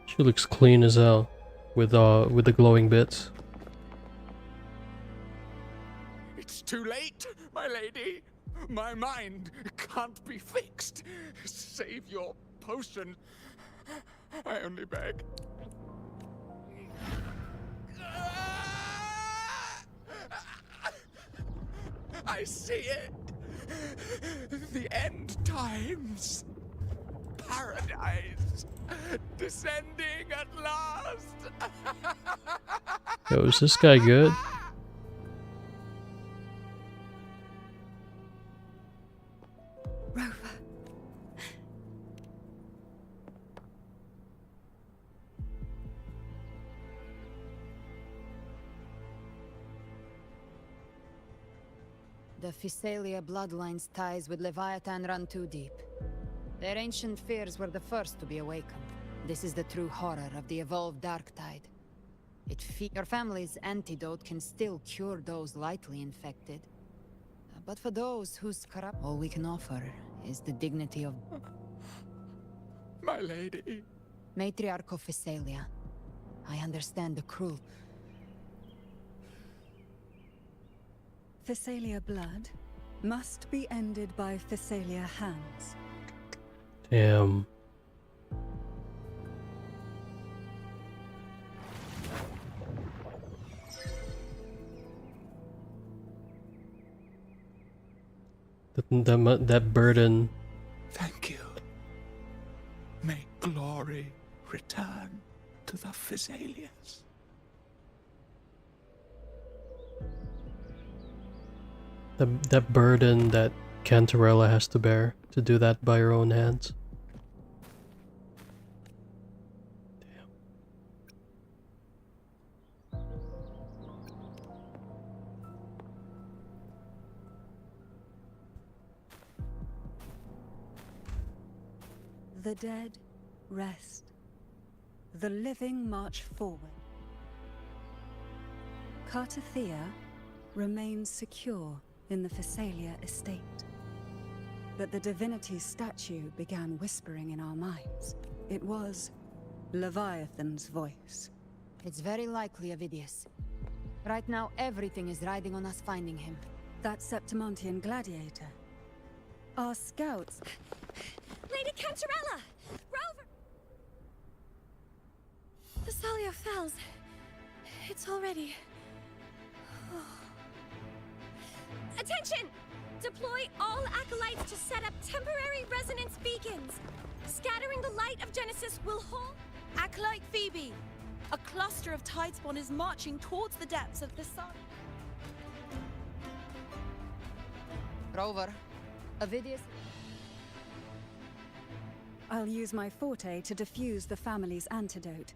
She looks clean as hell with the glowing bits. It's too late, my lady. My mind can't be fixed. Save your potion. I only beg. I see it. The end times. Paradise. Descending at last. Yo, is this guy good? Rover. The Phasalia bloodline's ties with Leviathan run too deep. Their ancient fears were the first to be awakened. This is the true horror of the evolved Dark Tide. Your family's antidote can still cure those lightly infected. But for those whose corrupt, all we can offer is the dignity of... My lady. Matriarch of Phasalia. I understand the cruel... Physalia blood must be ended by Physalia hands. Damn. That burden. Thank you. May glory return to the Physalians. That burden that Cantarella has to bear to do that by her own hands. The dead rest. The living march forward. Cartathea remains secure in the Physalia estate. But the divinity's statue began whispering in our minds. It was Leviathan's voice. It's very likely, Avidius. Right now, everything is riding on us finding him. That Septimontian gladiator. Our scouts. Lady Cantarella! Rover! Physalia Fells. It's already... Attention! Deploy all acolytes to set up temporary resonance beacons. Scattering the light of Genesis will hold... Acolyte Phoebe! A cluster of Tidespawn is marching towards the depths of the sun. Rover, Avidius... I'll use my forte to defuse the family's antidote.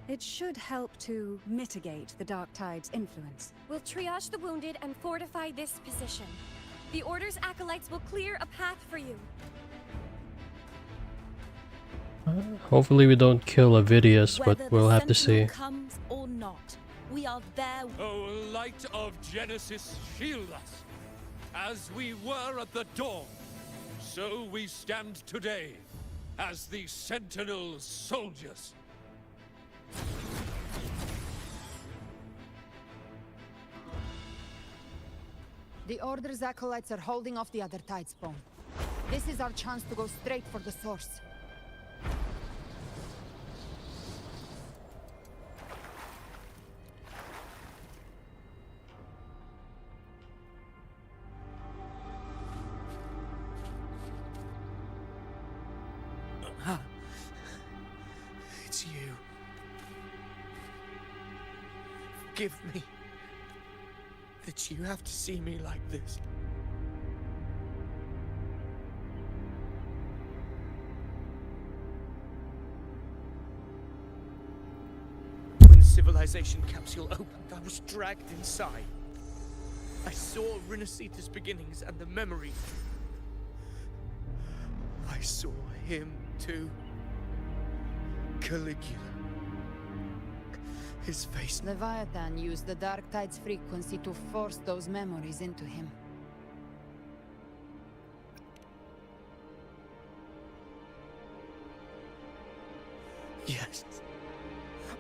It should help to mitigate the Dark Tide's influence. We'll triage the wounded and fortify this position. The Order's acolytes will clear a path for you. Hopefully we don't kill Avidius, but Whether we'll the have to Sentinel see. comes or not, we are there. O light of Genesis, shield us. As we were at the dawn, so we stand today as the Sentinel soldiers. The Order's acolytes are holding off the other Tidespawn. This is our chance to go straight for the source. It's you. Forgive me that you have to see me like this. When the civilization capsule opened, I was dragged inside. I saw Rinasita's beginnings and the memory. I saw him too. Caligula. His face. Leviathan used the Dark Tide's frequency to force those memories into him. Yes.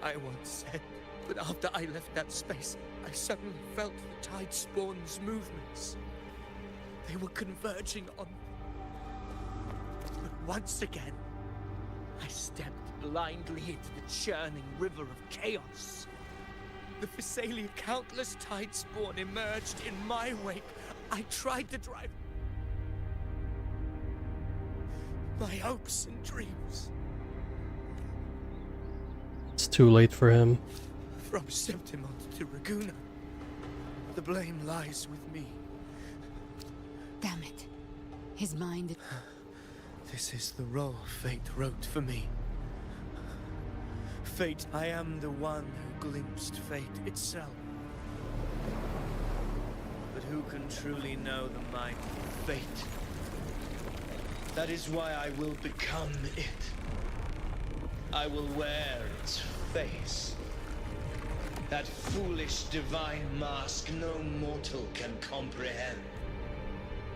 I once said, but after I left that space, I suddenly felt the Tidespawn's movements. They were converging on... But once again, I stepped blindly into the churning river of chaos. The Physalia countless Tidespawn emerged in my wake. I tried to drive my hopes and dreams. It's too late for him. From Septimont to Raguna, the blame lies with me. Damn it. His mind... This is the role fate wrote for me. Fate, I am the one who glimpsed fate itself. But who can truly know the mind of fate? That is why I will become it. I will wear its face. That foolish divine mask no mortal can comprehend.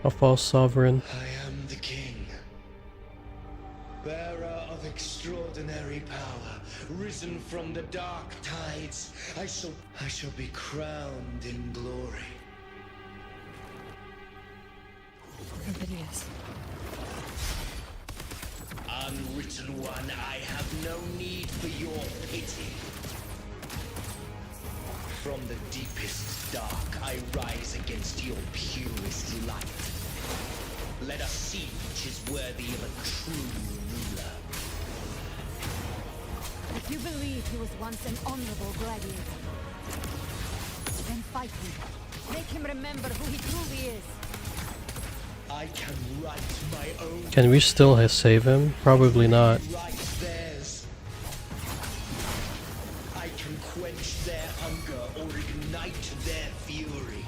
A false sovereign. I am the king. Bearer of extraordinary power, risen from the dark tides, I shall be crowned in glory. eyes. Unwritten one, I have no need for your pity. From the deepest dark, I rise against your purest light. Let us see which is worthy of a true ruler. If you believe he was once an honorable gladiator, then fight him. Make him remember who he truly is. I can write my own. Can we still save him? Probably not. Write theirs. I can quench their hunger or ignite their fury.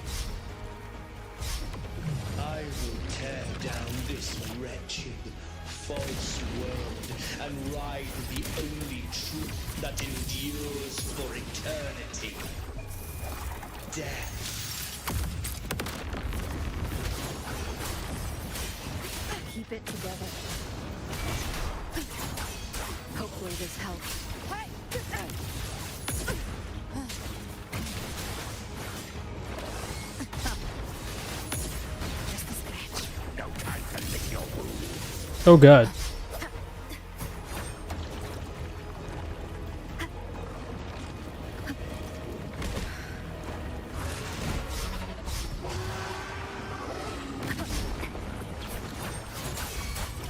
I will tear down this wretched, false world and ride the only truth that endures for eternity. Death. Keep it together. Hopefully this helps. Just a scratch. No time to lick your wounds. Oh god.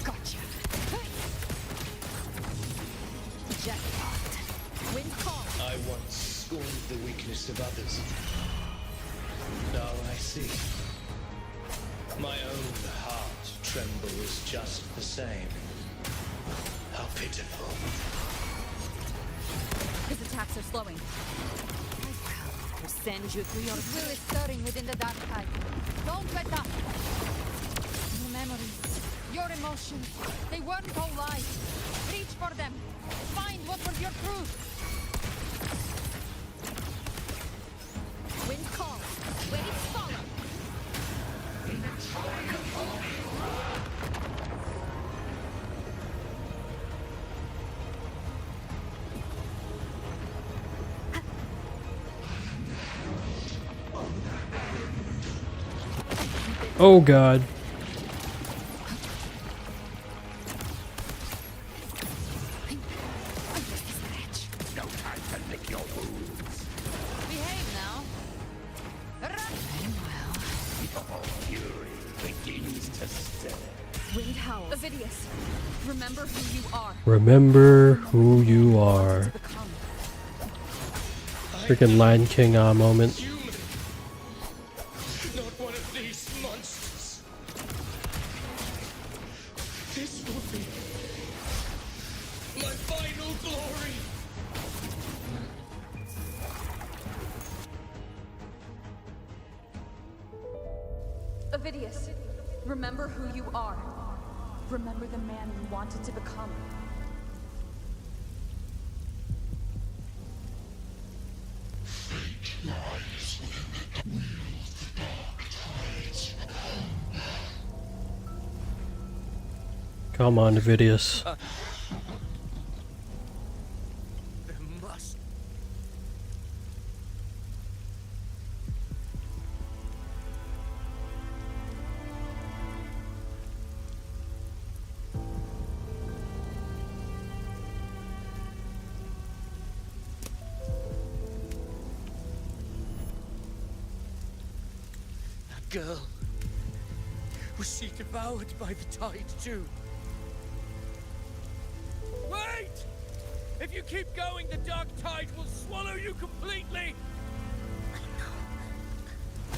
Gotcha. Jackpot. Wind call. I once scorned the weakness of others. Now I see. My own heart trembles just the same. How pitiful. His attacks are slowing. We'll send you through your will is stirring within the dark tide. Don't let up. Your memories, your emotions, they weren't all lies. Reach for them. Find what was your truth. Wind call. Waves follow. Oh god. No time to lick your wounds. Behave now. Run. Your fury begins to stir. Wind howls. Ovidius, remember who you are. Remember who you are. Freaking Lion King moment. Not one of these monsters. This will be my final glory. Ovidius, remember who you are. Remember the man you wanted to become. Come on, Vidius. There must. That girl. Was she devoured by the tide too? Wait! If you keep going, the dark tide will swallow you completely!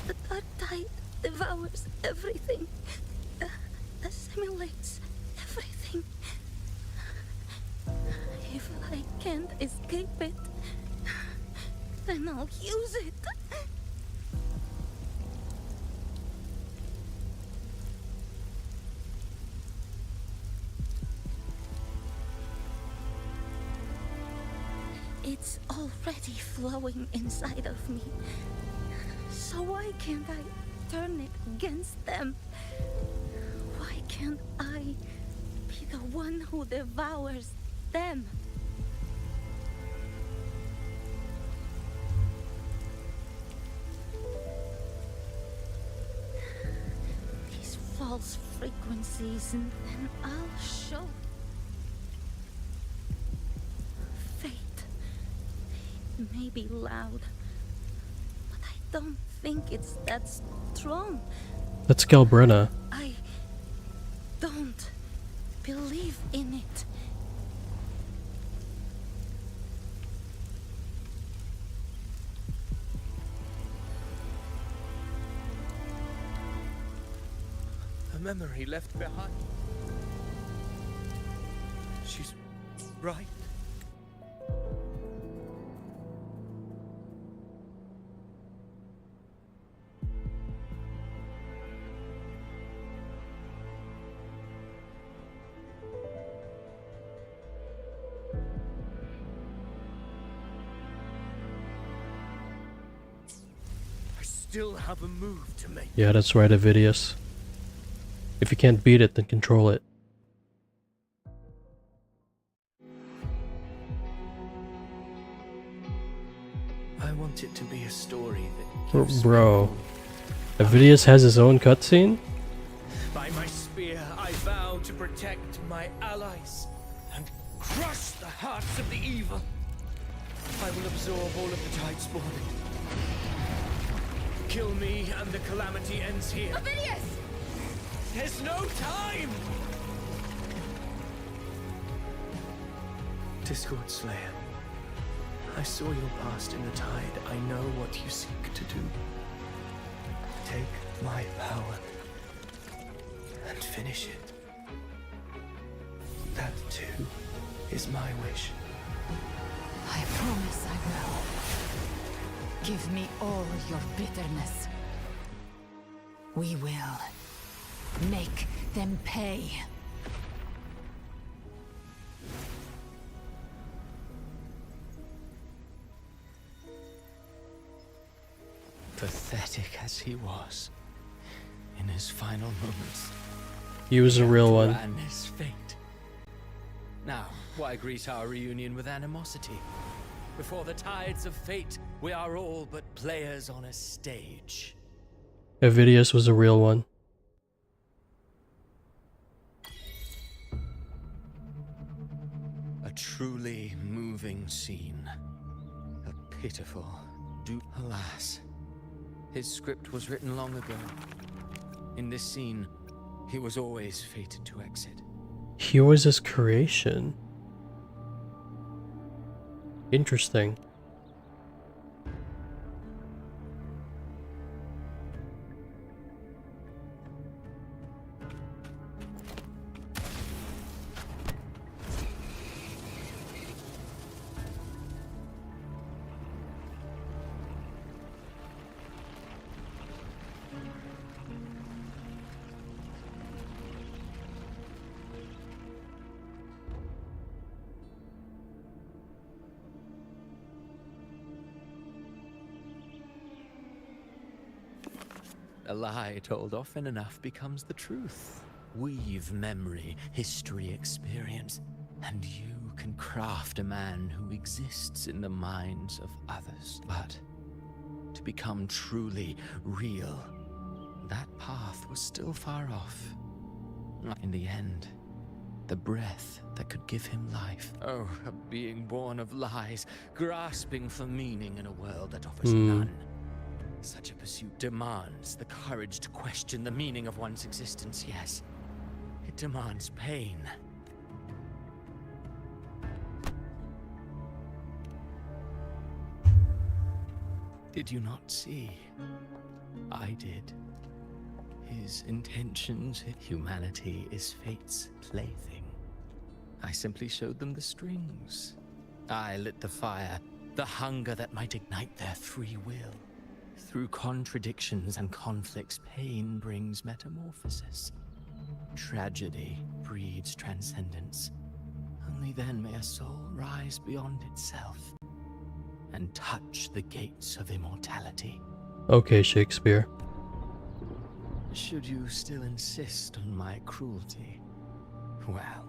The dark tide devours everything, assimilates everything. If I can't escape it, then I'll use it. It's already flowing inside of me. So why can't I turn it against them? Why can't I be the one who devours them? These false frequencies, and then I'll show. Fate. It may be loud, but I don't think it's that strong. That's Galbrenna. I don't believe in it. A memory left behind. She's right. I still have a move to make. Yeah, that's right, Avidius. If you can't beat it, then control it. I want it to be a story that gives Bro, Avidius has his own cutscene? By my spear, I vow to protect my allies and crush the hearts of the evil. I will absorb all of the tide spawning. Kill me and the calamity ends here. Avidius! There's no time! Discord Slayer, I saw your past in the tide. I know what you seek to do. Take my power and finish it. That too is my wish. I promise I will. Give me all your bitterness. We will make them pay. Pathetic as he was, in his final moments, He was a real one. ran his fate. Now, why greet our reunion with animosity? Before the tides of fate, we are all but players on a stage. Avidius was a real one. A truly moving scene. A pitiful alas. His script was written long ago. In this scene, he was always fated to exit. He was his creation. Interesting. A lie told often enough becomes the truth. Weave memory, history, experience, and you can craft a man who exists in the minds of others. But to become truly real, that path was still far off. In the end, the breath that could give him life. Oh, a being born of lies, grasping for meaning in a world that offers none. Such a pursuit demands the courage to question the meaning of one's existence, yes. It demands pain. Did you not see? I did. His intentions, humanity is fate's plaything. I simply showed them the strings. I lit the fire, the hunger that might ignite their free will. Through contradictions and conflicts, pain brings metamorphosis. Tragedy breeds transcendence. Only then may a soul rise beyond itself and touch the gates of immortality. Okay, Shakespeare. Should you still insist on my cruelty? Well,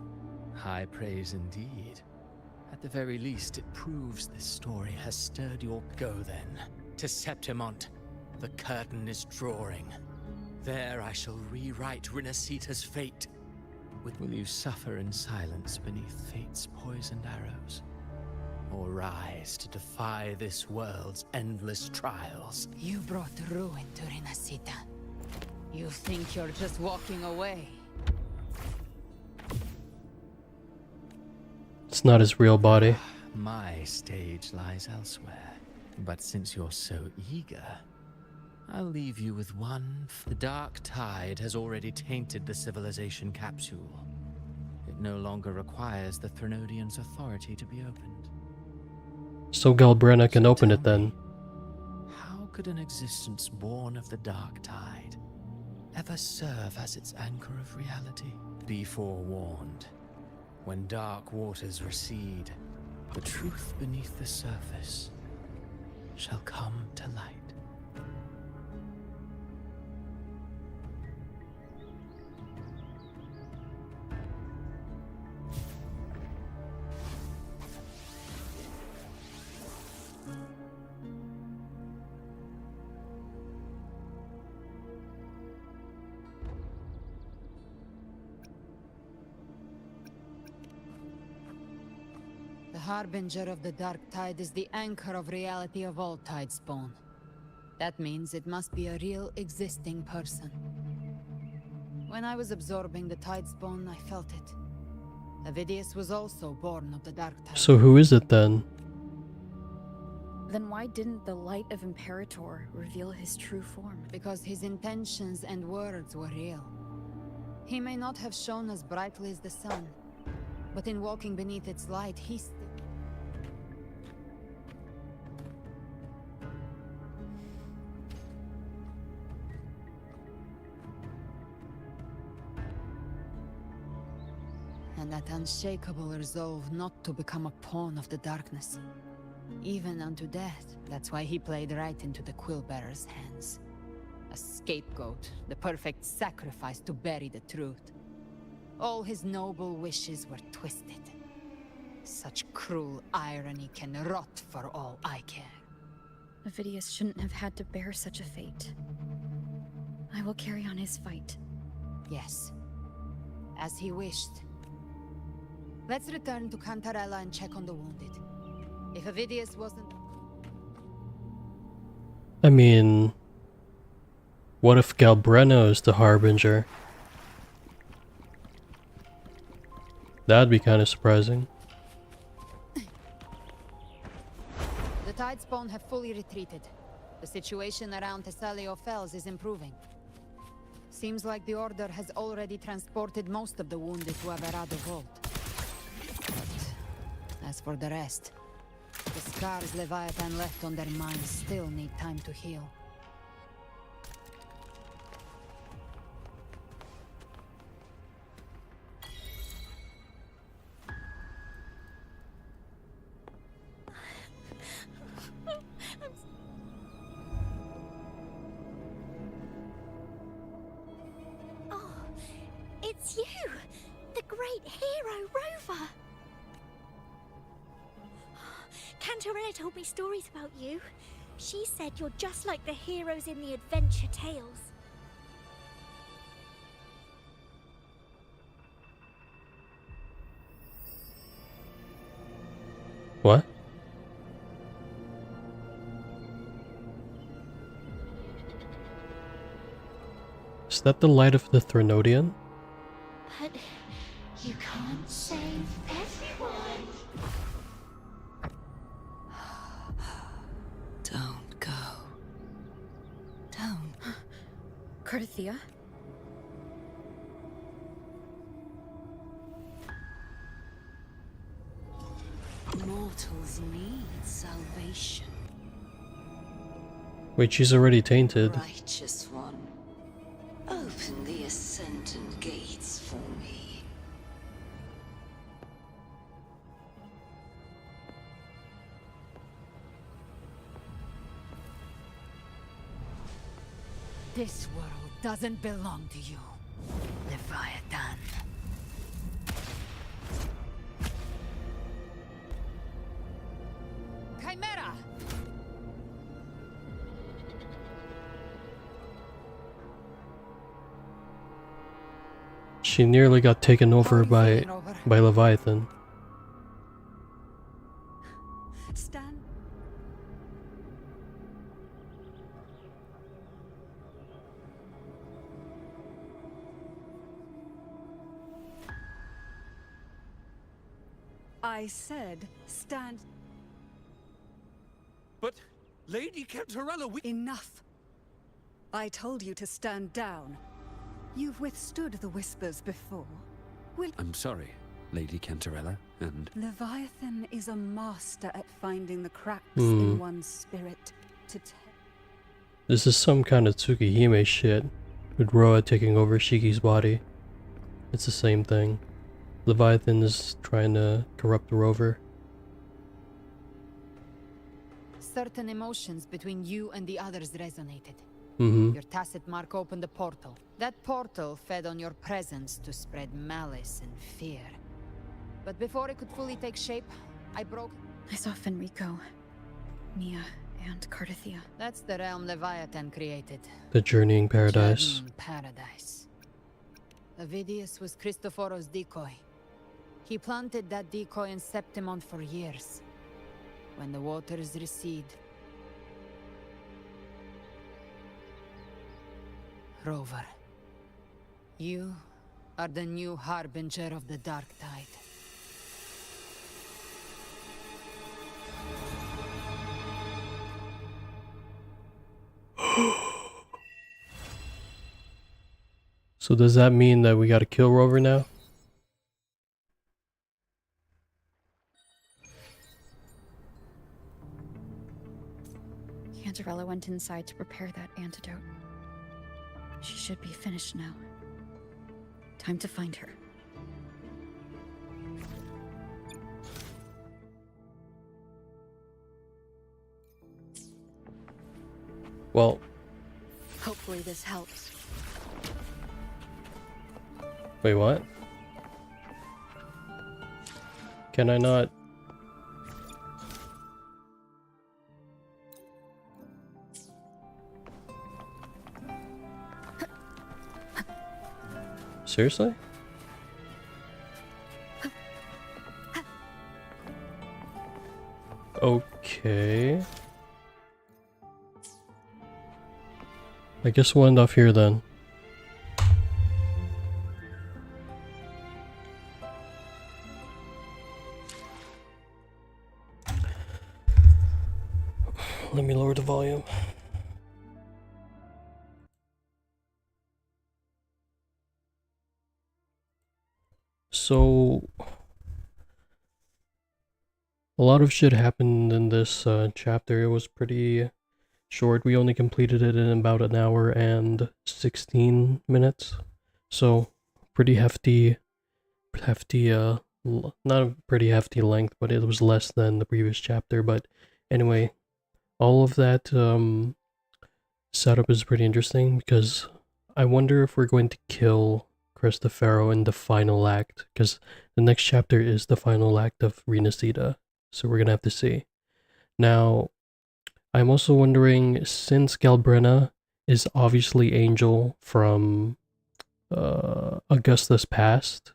high praise indeed. At the very least, it proves this story has stirred your go then. To Septimont, the curtain is drawing. There I shall rewrite Rinasita's fate. Will you suffer in silence beneath fate's poisoned arrows? Or rise to defy this world's endless trials? You brought ruin to Rinasita. You think you're just walking away? It's not his real body. My stage lies elsewhere. But since you're so eager, I'll leave you with one. The dark tide has already tainted the civilization capsule. It no longer requires the Threnodian's authority to be opened. So Galbrenna can open it then. How could an existence born of the dark tide ever serve as its anchor of reality? Be forewarned. When dark waters recede, the truth beneath the surface shall come to light. The Harbinger of the Dark Tide is the anchor of reality of all Tidespawn. That means it must be a real existing person. When I was absorbing the Tidespawn, I felt it. Avidius was also born of the Dark Tide. So who is it then? Then why didn't the light of Imperator reveal his true form? Because his intentions and words were real. He may not have shone as brightly as the sun, but in walking beneath its light, he still... And that unshakable resolve not to become a pawn of the darkness. Even unto death. That's why he played right into the Quillbearer's hands. A scapegoat, the perfect sacrifice to bury the truth. All his noble wishes were twisted. Such cruel irony can rot for all I care. Avidius shouldn't have had to bear such a fate. I will carry on his fight. Yes. As he wished. Let's return to Cantarella and check on the wounded. If Avidius wasn't... I mean... what if Galbrenna is the Harbinger? That'd be kind of surprising. The Tidespawn have fully retreated. The situation around Thessalio Fells is improving. Seems like the Order has already transported most of the wounded to Averado Vault. But as for the rest, the scars Leviathan left on their minds still need time to heal. Oh, it's you! The great hero, Rover! Cantarella told me stories about you. She said you're just like the heroes in the adventure tales. What? Is that the light of the Threnodian? But you can't save everyone. Don't go. Don't. Cardathea? Mortals need salvation. Wait, she's already tainted. Righteous one, open the Ascendant gates for me. This world doesn't belong to you, Leviathan. Chimera! She nearly got taken How are over you feeling, Rover? by Leviathan. Stan? I said stand. But, Lady Cantarella, we— Enough! I told you to stand down. You've withstood the whispers before. I'm sorry, Lady Cantarella, and... Leviathan is a master at finding the cracks in one's spirit to This is some kind of Tsukihime shit, with Roa taking over Shiki's body. It's the same thing. Leviathan is trying to corrupt the Rover. Certain emotions between you and the others resonated. Mm-hmm. Your tacit mark opened a portal. That portal fed on your presence to spread malice and fear. But before it could fully take shape, I broke... I saw Fenrico, Mia, and Cardathia. That's the realm Leviathan created. The Journeying Paradise. Journeying Paradise. Avidius was Cristoforo's decoy. He planted that decoy in Septimont for years. When the waters recede, Rover, you are the new harbinger of the Dark Tide. So does that mean that we gotta kill Rover now? Cantarella went inside to prepare that antidote. She should be finished now. Time to find her. Well, Hopefully this helps. wait, what? Can I not? Seriously? Okay. I guess we'll end off here then. Let me lower the volume. So, a lot of shit happened in this chapter. It was pretty short. We only completed it in about an hour and 16 minutes. So, pretty hefty, not a pretty hefty length, but it was less than the previous chapter. But anyway, all of that setup is pretty interesting because I wonder if we're going to kill Cristoforo in the final act, because the next chapter is the final act of Renacida, so we're gonna have to see. Now, I'm also wondering, since Galbrenna is obviously Angel from Augusta's past,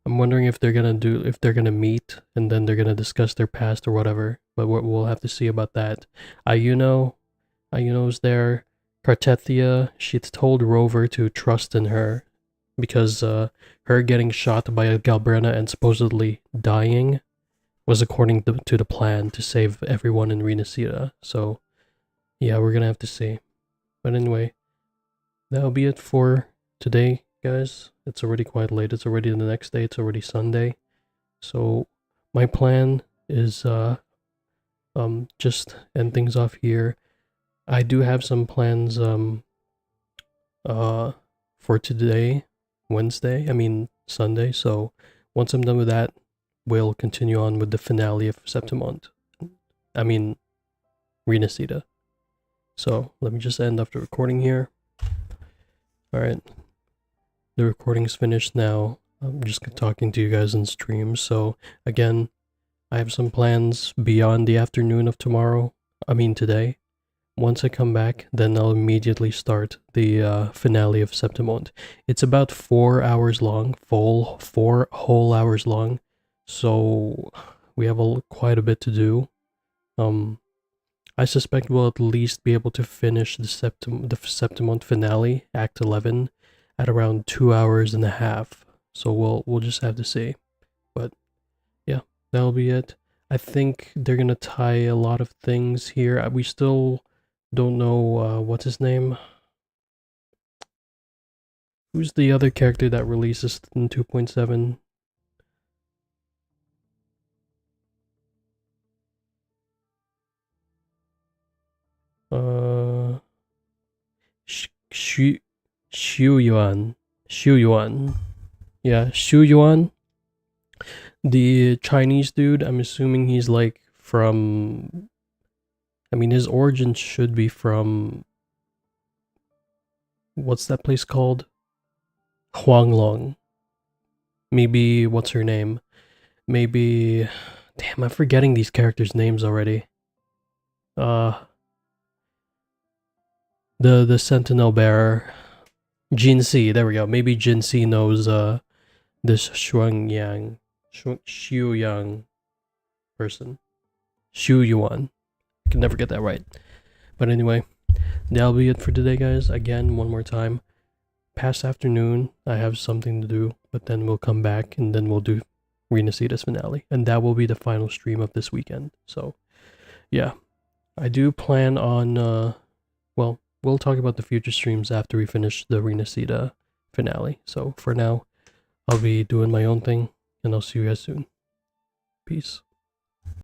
I'm wondering if they're gonna meet and then they're gonna discuss their past or whatever. But we'll have to see about that. Ayuno's there. Cartethia, she's told Rover to trust in her because her getting shot by a Galbrenna and supposedly dying was according to the plan to save everyone in Renacida. So, yeah, we're gonna have to see. But anyway, that'll be it for today, guys. It's already quite late. It's already the next day. It's already Sunday. So, my plan is just end things off here. I do have some plans for today, Sunday. So once I'm done with that, we'll continue on with the finale of Septimont. Renacida. So let me just end off the recording here. Alright. The recording's finished now. I'm just talking to you guys in stream. So again, I have some plans beyond the afternoon of today. once I come back, then I'll immediately start the finale of Septimond. It's about 4 hours long, full 4 whole hours long, so we have quite a bit to do. I suspect we'll at least be able to finish the Septimond finale, Act 11, at around 2 hours and a half. So we'll just have to see. But yeah, that'll be it. I think they're gonna tie a lot of things here. We still don't know what's his name. Who's the other character that releases in 2.7? Xu Yuan. Xu Yuan. Yeah, Xu Yuan. The Chinese dude, I'm assuming he's like from... I mean, his origin should be from... What's that place called? Huanglong. Maybe, what's her name? Maybe... Damn, I'm forgetting these characters' names already. The Sentinel Bearer. Jin Si, there we go. Maybe Jin Si knows this Xiu Yang person. Xu Yuan. I can never get that right. But anyway, that'll be it for today, guys. Again, one more time. Past afternoon, I have something to do, but then we'll come back and then we'll do Renacida's finale. And that will be the final stream of this weekend. So, yeah. I do plan on, well, we'll talk about the future streams after we finish the Renacida finale. So, for now, I'll be doing my own thing, and I'll see you guys soon. Peace.